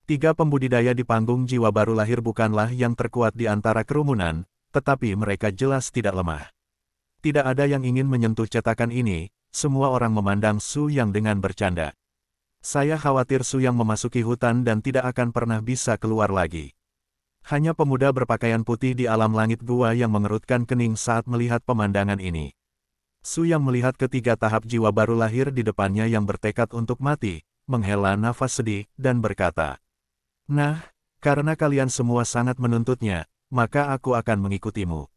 A: Tiga pembudidaya di panggung jiwa baru lahir bukanlah yang terkuat di antara kerumunan, tetapi mereka jelas tidak lemah. Tidak ada yang ingin menyentuh cetakan ini, semua orang memandang Su Yang dengan bercanda. Saya khawatir Su Yang memasuki hutan dan tidak akan pernah bisa keluar lagi. Hanya pemuda berpakaian putih di alam langit gua yang mengerutkan kening saat melihat pemandangan ini. Su Yang melihat ketiga tahap jiwa baru lahir di depannya yang bertekad untuk mati, menghela nafas sedih, dan berkata, "Nah, karena kalian semua sangat menuntutnya, maka aku akan mengikutimu."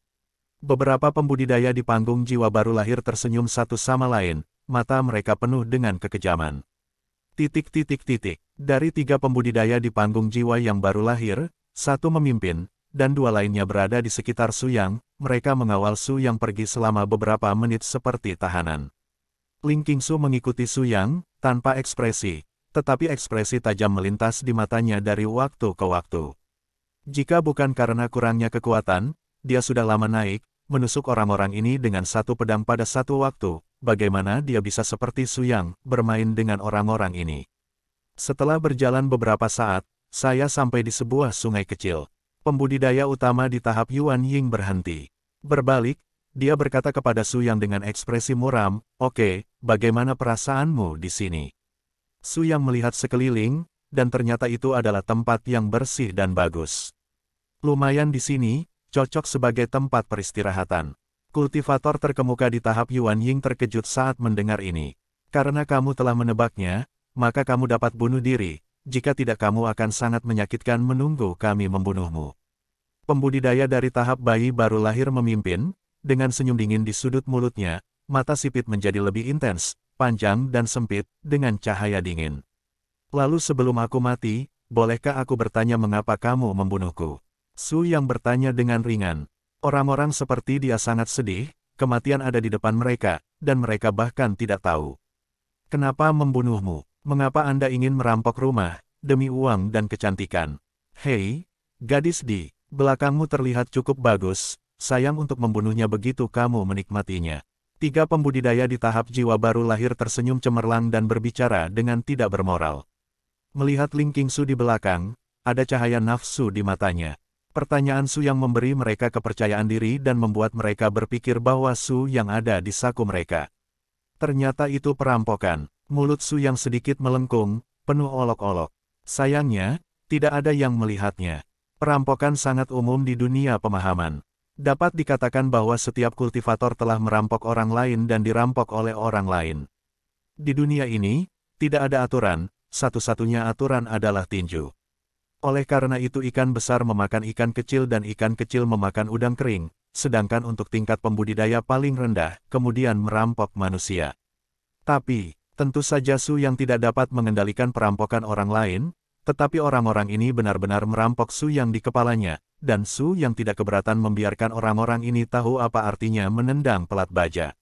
A: Beberapa pembudidaya di panggung jiwa baru lahir tersenyum satu sama lain, mata mereka penuh dengan kekejaman. Dari tiga pembudidaya di panggung jiwa yang baru lahir, satu memimpin, dan dua lainnya berada di sekitar Su Yang, mereka mengawal Su Yang pergi selama beberapa menit seperti tahanan. Ling Qingsu mengikuti Su Yang, tanpa ekspresi. Tetapi ekspresi tajam melintas di matanya dari waktu ke waktu. Jika bukan karena kurangnya kekuatan, dia sudah lama naik, menusuk orang-orang ini dengan satu pedang pada satu waktu. Bagaimana dia bisa seperti Su Yang, bermain dengan orang-orang ini? Setelah berjalan beberapa saat, saya sampai di sebuah sungai kecil. Pembudidaya utama di tahap Yuan Ying berhenti. Berbalik, dia berkata kepada Su Yang dengan ekspresi muram, "Oke, bagaimana perasaanmu di sini?" Su Yang melihat sekeliling, dan ternyata itu adalah tempat yang bersih dan bagus. Lumayan di sini, cocok sebagai tempat peristirahatan. Kultivator terkemuka di tahap Yuan Ying terkejut saat mendengar ini. Karena kamu telah menebaknya, maka kamu dapat bunuh diri, jika tidak kamu akan sangat menyakitkan menunggu kami membunuhmu. Pembudidaya dari tahap bayi baru lahir memimpin, dengan senyum dingin di sudut mulutnya, mata sipit menjadi lebih intens, panjang dan sempit, dengan cahaya dingin. Lalu sebelum aku mati, bolehkah aku bertanya mengapa kamu membunuhku? Su Yang bertanya dengan ringan. Orang-orang seperti dia sangat sedih, kematian ada di depan mereka, dan mereka bahkan tidak tahu. Kenapa membunuhmu? Mengapa Anda ingin merampok rumah, demi uang dan kecantikan? Hei, gadis di belakangmu terlihat cukup bagus, sayang untuk membunuhnya begitu kamu menikmatinya. Tiga pembudidaya di tahap jiwa baru lahir tersenyum cemerlang dan berbicara dengan tidak bermoral. Melihat Ling Qingsu di belakang, ada cahaya nafsu di matanya. Pertanyaan Su Yang memberi mereka kepercayaan diri dan membuat mereka berpikir bahwa Su Yang ada di saku mereka. Ternyata itu perampokan. Mulut Su Yang sedikit melengkung, penuh olok-olok. Sayangnya, tidak ada yang melihatnya. Perampokan sangat umum di dunia pemahaman. Dapat dikatakan bahwa setiap kultivator telah merampok orang lain dan dirampok oleh orang lain. Di dunia ini, tidak ada aturan, satu-satunya aturan adalah tinju. Oleh karena itu ikan besar memakan ikan kecil dan ikan kecil memakan udang kering, sedangkan untuk tingkat pembudidaya paling rendah, kemudian merampok manusia. Tapi, tentu saja Su Yang tidak dapat mengendalikan perampokan orang lain, tetapi orang-orang ini benar-benar merampok Su Yang di kepalanya, dan Su Yang tidak keberatan membiarkan orang-orang ini tahu apa artinya menendang pelat baja.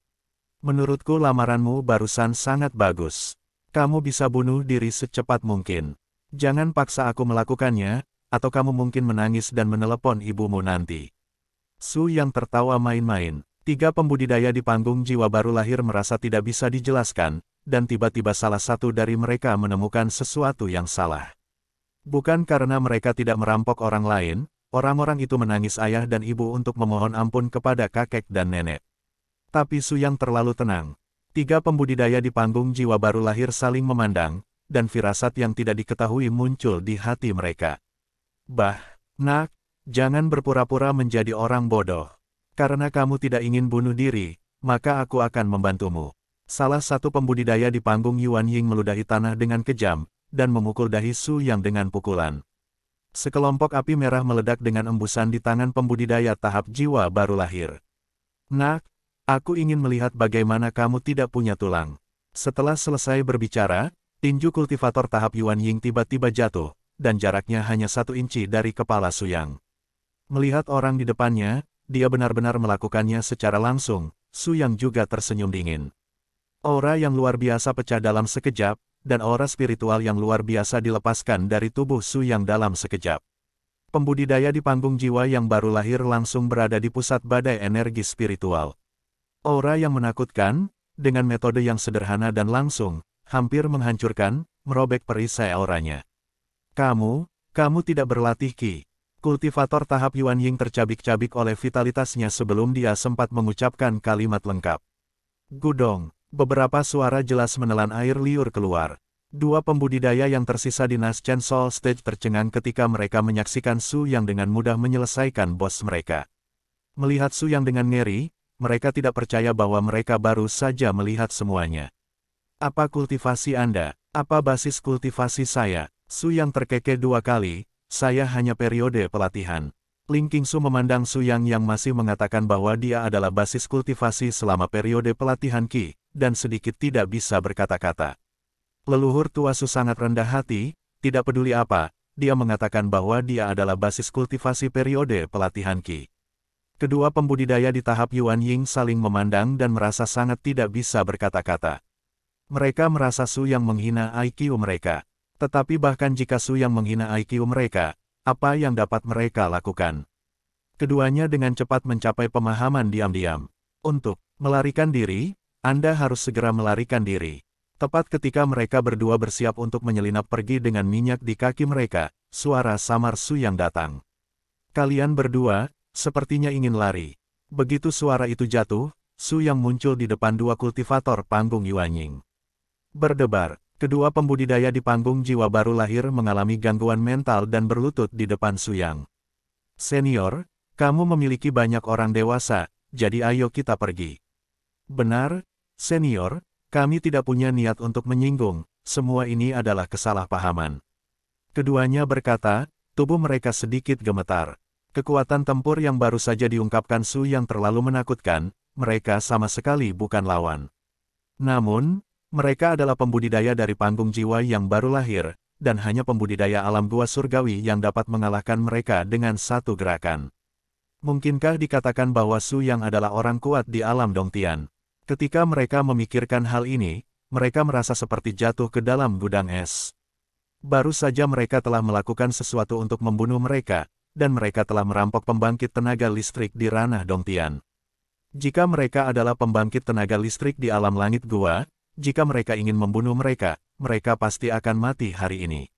A: Menurutku lamaranmu barusan sangat bagus. Kamu bisa bunuh diri secepat mungkin. Jangan paksa aku melakukannya, atau kamu mungkin menangis dan menelepon ibumu nanti. Su Yang tertawa main-main. 3 pembudidaya di panggung jiwa baru lahir merasa tidak bisa dijelaskan, dan tiba-tiba salah satu dari mereka menemukan sesuatu yang salah. Bukan karena mereka tidak merampok orang lain, orang-orang itu menangis ayah dan ibu untuk memohon ampun kepada kakek dan nenek. Tapi Su Yang terlalu tenang. 3 pembudidaya di panggung jiwa baru lahir saling memandang, dan firasat yang tidak diketahui muncul di hati mereka. Bah, nak, jangan berpura-pura menjadi orang bodoh. Karena kamu tidak ingin bunuh diri, maka aku akan membantumu. Salah satu pembudidaya di panggung Yuan Ying meludahi tanah dengan kejam, dan memukul dahi Su Yang dengan pukulan. Sekelompok api merah meledak dengan embusan di tangan pembudidaya tahap jiwa baru lahir. Nak, aku ingin melihat bagaimana kamu tidak punya tulang. Setelah selesai berbicara, tinju kultivator tahap Yuan Ying tiba-tiba jatuh, dan jaraknya hanya 1 inci dari kepala Su Yang. Melihat orang di depannya, dia benar-benar melakukannya secara langsung. Su Yang juga tersenyum dingin. Aura yang luar biasa pecah dalam sekejap, dan aura spiritual yang luar biasa dilepaskan dari tubuh Su Yang dalam sekejap. Pembudidaya di panggung jiwa yang baru lahir langsung berada di pusat badai energi spiritual. Aura yang menakutkan, dengan metode yang sederhana dan langsung, hampir menghancurkan, merobek perisai auranya. Kamu tidak berlatih Ki. Kultivator tahap Yuan Ying tercabik-cabik oleh vitalitasnya sebelum dia sempat mengucapkan kalimat lengkap. Gudong, beberapa suara jelas menelan air liur keluar. 2 pembudidaya yang tersisa di Naschen Soul Stage tercengang ketika mereka menyaksikan Su Yang dengan mudah menyelesaikan bos mereka. Melihat Su Yang dengan ngeri, mereka tidak percaya bahwa mereka baru saja melihat semuanya. Apa kultivasi Anda? Apa basis kultivasi saya? Su Yang terkekeh 2 kali. Saya hanya periode pelatihan. Ling Qingsu memandang Su Yang masih mengatakan bahwa dia adalah basis kultivasi selama periode pelatihan Qi, dan sedikit tidak bisa berkata-kata. Leluhur tua Su sangat rendah hati, tidak peduli apa, dia mengatakan bahwa dia adalah basis kultivasi periode pelatihan Qi. Kedua pembudidaya di tahap Yuan Ying saling memandang dan merasa sangat tidak bisa berkata-kata. Mereka merasa Su Yang menghina IQ mereka. Tetapi bahkan jika Su Yang menghina IQ mereka, apa yang dapat mereka lakukan? Keduanya dengan cepat mencapai pemahaman diam-diam. Untuk melarikan diri, Anda harus segera melarikan diri. Tepat ketika mereka berdua bersiap untuk menyelinap pergi dengan minyak di kaki mereka, suara samar Su Yang datang. Kalian berdua, sepertinya ingin lari. Begitu suara itu jatuh, Su Yang muncul di depan 2 kultivator panggung Yuan Ying. Berdebar. Kedua pembudidaya di panggung jiwa baru lahir mengalami gangguan mental dan berlutut di depan Su Yang. Senior, kamu memiliki banyak orang dewasa, jadi ayo kita pergi. Benar, senior, kami tidak punya niat untuk menyinggung, semua ini adalah kesalahpahaman. Keduanya berkata, tubuh mereka sedikit gemetar. Kekuatan tempur yang baru saja diungkapkan Su Yang terlalu menakutkan, mereka sama sekali bukan lawan. Namun, mereka adalah pembudidaya dari panggung jiwa yang baru lahir, dan hanya pembudidaya alam gua surgawi yang dapat mengalahkan mereka dengan satu gerakan. Mungkinkah dikatakan bahwa Su Yang adalah orang kuat di alam Dongtian? Ketika mereka memikirkan hal ini, mereka merasa seperti jatuh ke dalam gudang es. Baru saja mereka telah melakukan sesuatu untuk membunuh mereka, dan mereka telah merampok pembangkit tenaga listrik di ranah Dongtian. Jika mereka adalah pembangkit tenaga listrik di alam langit gua, jika mereka ingin membunuh mereka, mereka pasti akan mati hari ini.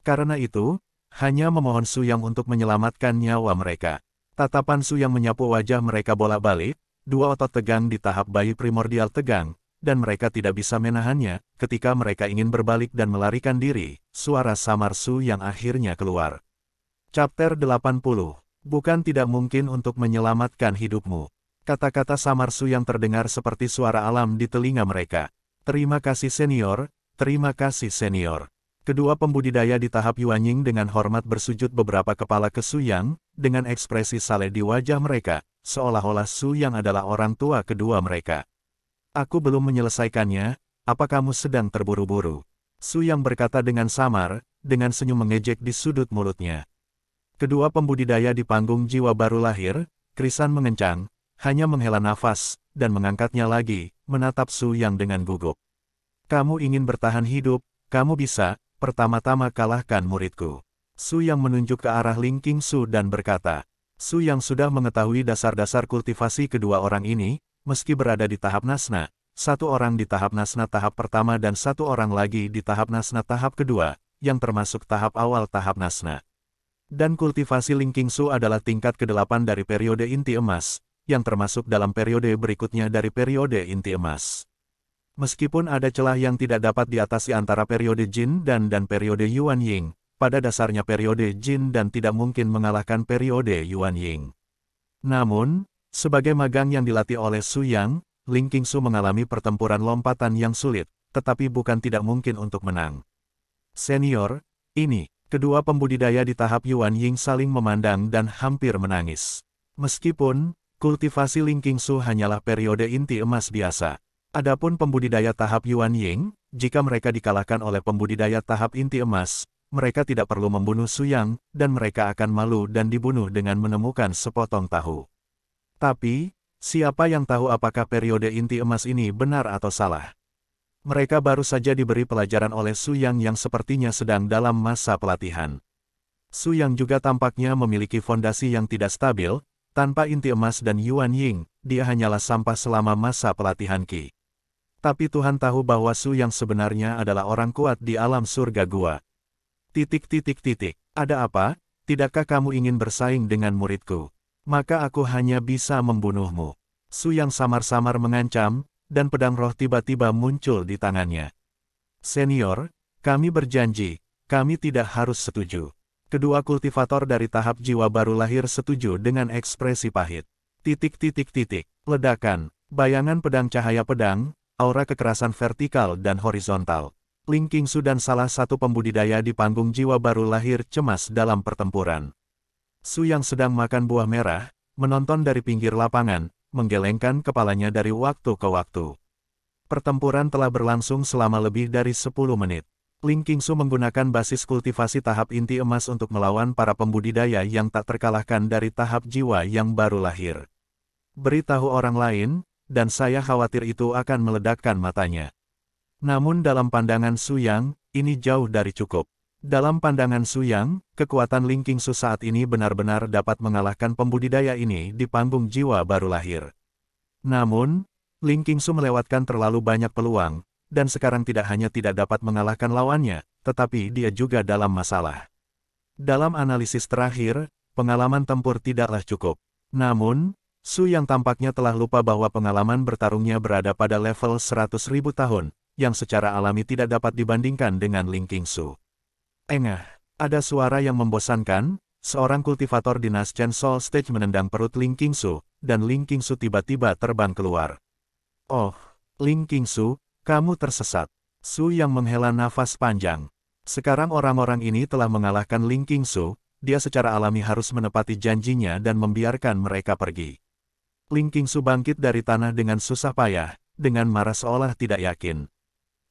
A: Karena itu, hanya memohon Su Yang untuk menyelamatkan nyawa mereka. Tatapan Su Yang menyapu wajah mereka bolak-balik, 2 otot tegang di tahap bayi primordial tegang, dan mereka tidak bisa menahannya. Ketika mereka ingin berbalik dan melarikan diri, suara samar Su Yang akhirnya keluar. Chapter 80. Bukan tidak mungkin untuk menyelamatkan hidupmu. Kata-kata samar Su Yang terdengar seperti suara alam di telinga mereka. Terima kasih senior, terima kasih senior. Kedua pembudidaya di tahap Yuan Ying dengan hormat bersujud beberapa kepala ke Su Yang, dengan ekspresi saleh di wajah mereka, seolah-olah Su Yang adalah orang tua kedua mereka. Aku belum menyelesaikannya, apa kamu sedang terburu-buru? Su Yang berkata dengan samar, dengan senyum mengejek di sudut mulutnya. Kedua pembudidaya di panggung jiwa baru lahir, krisan mengencang, hanya menghela nafas, dan mengangkatnya lagi, menatap Su Yang dengan gugup. Kamu ingin bertahan hidup, kamu bisa, pertama-tama kalahkan muridku. Su Yang menunjuk ke arah Ling Qingsu dan berkata, Su Yang sudah mengetahui dasar-dasar kultivasi kedua orang ini, meski berada di tahap Nasna, satu orang di tahap Nasna tahap pertama dan satu orang lagi di tahap Nasna tahap kedua, yang termasuk tahap awal tahap Nasna. Dan kultivasi Ling Qingsu adalah tingkat ke-8 dari periode inti emas, yang termasuk dalam periode berikutnya dari periode inti emas. Meskipun ada celah yang tidak dapat diatasi antara periode Jin dan periode Yuan Ying, pada dasarnya periode Jin dan tidak mungkin mengalahkan periode Yuan Ying. Namun, sebagai magang yang dilatih oleh Su Yang, Ling Qingsu mengalami pertempuran lompatan yang sulit, tetapi bukan tidak mungkin untuk menang. Senior, ini, kedua pembudidaya di tahap Yuan Ying saling memandang dan hampir menangis. Meskipun, kultivasi Ling Qingsu hanyalah periode inti emas biasa. Adapun pembudidaya tahap Yuan Ying, jika mereka dikalahkan oleh pembudidaya tahap inti emas, mereka tidak perlu membunuh Su Yang, dan mereka akan malu dan dibunuh dengan menemukan sepotong tahu. Tapi, siapa yang tahu apakah periode inti emas ini benar atau salah? Mereka baru saja diberi pelajaran oleh Su Yang sepertinya sedang dalam masa pelatihan. Su Yang juga tampaknya memiliki fondasi yang tidak stabil, tanpa inti emas dan Yuan Ying, dia hanyalah sampah selama masa pelatihan Qi. Tapi Tuhan tahu bahwa Su Yang sebenarnya adalah orang kuat di alam surga gua. ... Ada apa? Tidakkah kamu ingin bersaing dengan muridku? Maka aku hanya bisa membunuhmu. Su Yang samar-samar mengancam, dan pedang roh tiba-tiba muncul di tangannya. Senior, kami berjanji, kami tidak harus setuju. Kedua kultivator dari tahap jiwa baru lahir setuju dengan ekspresi pahit. ... Ledakan, bayangan pedang cahaya pedang, aura kekerasan vertikal dan horizontal. Ling Qingsu dan salah satu pembudidaya di panggung jiwa baru lahir cemas dalam pertempuran. Su Yang sedang makan buah merah, menonton dari pinggir lapangan, menggelengkan kepalanya dari waktu ke waktu. Pertempuran telah berlangsung selama lebih dari 10 menit. Ling Qingsu menggunakan basis kultivasi tahap inti emas untuk melawan para pembudidaya yang tak terkalahkan dari tahap jiwa yang baru lahir. Beritahu orang lain, dan saya khawatir itu akan meledakkan matanya. Namun dalam pandangan Su Yang, ini jauh dari cukup. Dalam pandangan Su Yang, kekuatan Ling Qingsu saat ini benar-benar dapat mengalahkan pembudidaya ini di panggung jiwa baru lahir. Namun, Ling Qingsu melewatkan terlalu banyak peluang, dan sekarang tidak hanya tidak dapat mengalahkan lawannya, tetapi dia juga dalam masalah. Dalam analisis terakhir, pengalaman tempur tidaklah cukup. Namun, Su Yang tampaknya telah lupa bahwa pengalaman bertarungnya berada pada level 100.000 tahun, yang secara alami tidak dapat dibandingkan dengan Ling Qingsu. Engah, ada suara yang membosankan, seorang kultivator di Naschen Soul Stage menendang perut Ling Qingsu, dan Ling Qingsu tiba-tiba terbang keluar. Oh, Ling Qingsu, kamu tersesat. Su Yang menghela nafas panjang. Sekarang orang-orang ini telah mengalahkan Ling Qingsu, dia secara alami harus menepati janjinya dan membiarkan mereka pergi. Ling Qingsu bangkit dari tanah dengan susah payah, dengan marah seolah tidak yakin.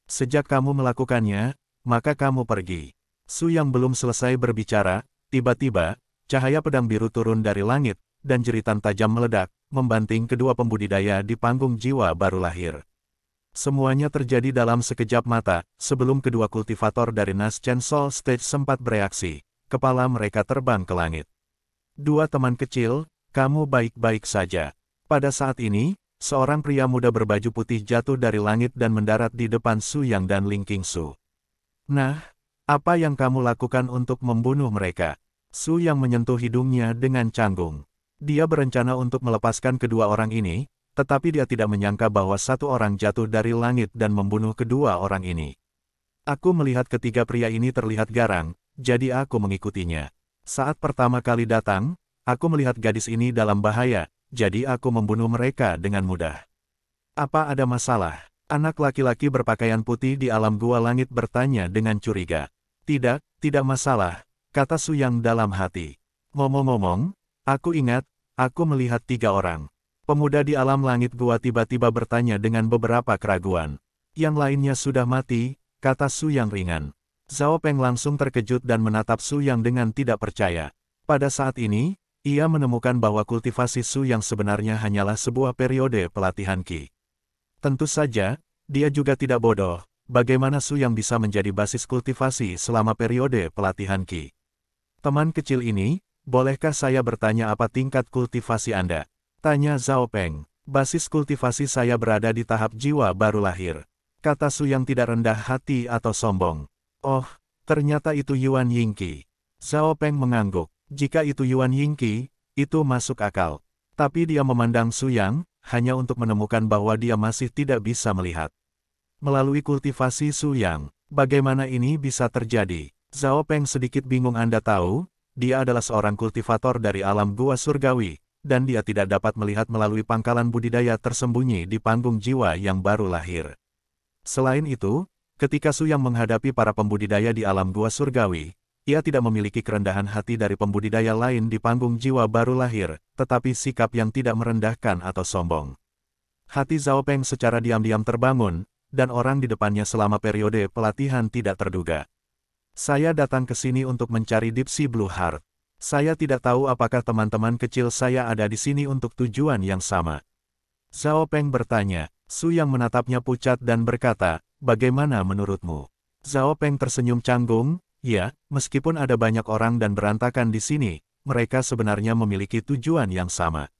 A: Sejak kamu melakukannya, maka kamu pergi. Su Yang belum selesai berbicara, tiba-tiba, cahaya pedang biru turun dari langit, dan jeritan tajam meledak, membanting kedua pembudidaya di panggung jiwa baru lahir. Semuanya terjadi dalam sekejap mata, sebelum kedua kultivator dari Naschen Soul Stage sempat bereaksi, kepala mereka terbang ke langit. Dua teman kecil, kamu baik-baik saja. Pada saat ini, seorang pria muda berbaju putih jatuh dari langit dan mendarat di depan Su Yang dan Ling Qingsu. Nah, apa yang kamu lakukan untuk membunuh mereka? Su Yang menyentuh hidungnya dengan canggung. Dia berencana untuk melepaskan kedua orang ini, tetapi dia tidak menyangka bahwa satu orang jatuh dari langit dan membunuh kedua orang ini. Aku melihat ketiga pria ini terlihat garang, jadi aku mengikutinya. Saat pertama kali datang, aku melihat gadis ini dalam bahaya, jadi aku membunuh mereka dengan mudah. Apa ada masalah? Anak laki-laki berpakaian putih di alam gua langit bertanya dengan curiga. Tidak masalah, kata Su Yang dalam hati. Ngomong-ngomong, aku ingat, aku melihat 3 orang. Pemuda di alam langit gua tiba-tiba bertanya dengan beberapa keraguan. Yang lainnya sudah mati, kata Su Yang ringan. Zhao Peng langsung terkejut dan menatap Su Yang dengan tidak percaya. Pada saat ini, ia menemukan bahwa kultivasi Su Yang sebenarnya hanyalah sebuah periode pelatihan Qi. Tentu saja, dia juga tidak bodoh, bagaimana Su Yang bisa menjadi basis kultivasi selama periode pelatihan Qi. Teman kecil ini, bolehkah saya bertanya apa tingkat kultivasi Anda? Tanya Zhao Peng. Basis kultivasi saya berada di tahap jiwa baru lahir. Kata Su yang tidak rendah hati atau sombong. Oh, ternyata itu Yuan Yingqi. Zhao Peng mengangguk. Jika itu Yuan Yingqi, itu masuk akal. Tapi dia memandang Su Yang, hanya untuk menemukan bahwa dia masih tidak bisa melihat. Melalui kultivasi Su Yang, bagaimana ini bisa terjadi? Zhao Peng sedikit bingung. Anda tahu, dia adalah seorang kultivator dari alam gua surgawi, dan dia tidak dapat melihat melalui pangkalan budidaya tersembunyi di panggung jiwa yang baru lahir. Selain itu, ketika Su Yang menghadapi para pembudidaya di alam gua surgawi, ia tidak memiliki kerendahan hati dari pembudidaya lain di panggung jiwa baru lahir, tetapi sikap yang tidak merendahkan atau sombong. Hati Zhao Peng secara diam-diam terbangun, dan orang di depannya selama periode pelatihan tidak terduga. Saya datang ke sini untuk mencari Deep Sea Blue Heart. Saya tidak tahu apakah teman-teman kecil saya ada di sini untuk tujuan yang sama. Zhao Peng bertanya. Su Yang menatapnya pucat dan berkata, bagaimana menurutmu? Zhao Peng tersenyum canggung, ya, meskipun ada banyak orang dan berantakan di sini, mereka sebenarnya memiliki tujuan yang sama.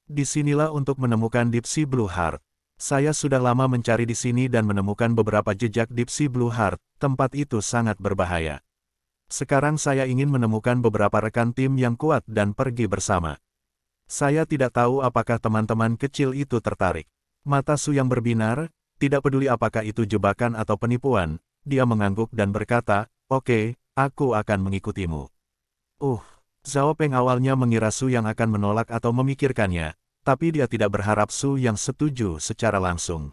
A: Disinilah untuk menemukan Deep Sea Blue Heart. Saya sudah lama mencari di sini dan menemukan beberapa jejak Deep Sea Blue Heart, tempat itu sangat berbahaya. Sekarang saya ingin menemukan beberapa rekan tim yang kuat dan pergi bersama. Saya tidak tahu apakah teman-teman kecil itu tertarik. Mata Su Yang berbinar, tidak peduli apakah itu jebakan atau penipuan, dia mengangguk dan berkata, oke, aku akan mengikutimu. Zhao Peng awalnya mengira Su Yang akan menolak atau memikirkannya, tapi dia tidak berharap Su Yang setuju secara langsung.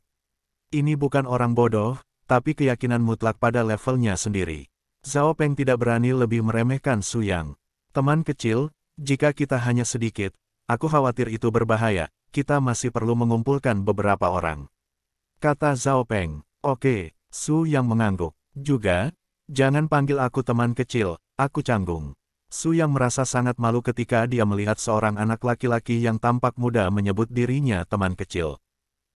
A: Ini bukan orang bodoh, tapi keyakinan mutlak pada levelnya sendiri. Zhao Peng tidak berani lebih meremehkan Su Yang. Teman kecil, jika kita hanya sedikit, aku khawatir itu berbahaya, kita masih perlu mengumpulkan beberapa orang. Kata Zhao Peng. Oke, Su Yang mengangguk. Juga, jangan panggil aku teman kecil, aku canggung. Su Yang merasa sangat malu ketika dia melihat seorang anak laki-laki yang tampak muda menyebut dirinya teman kecil.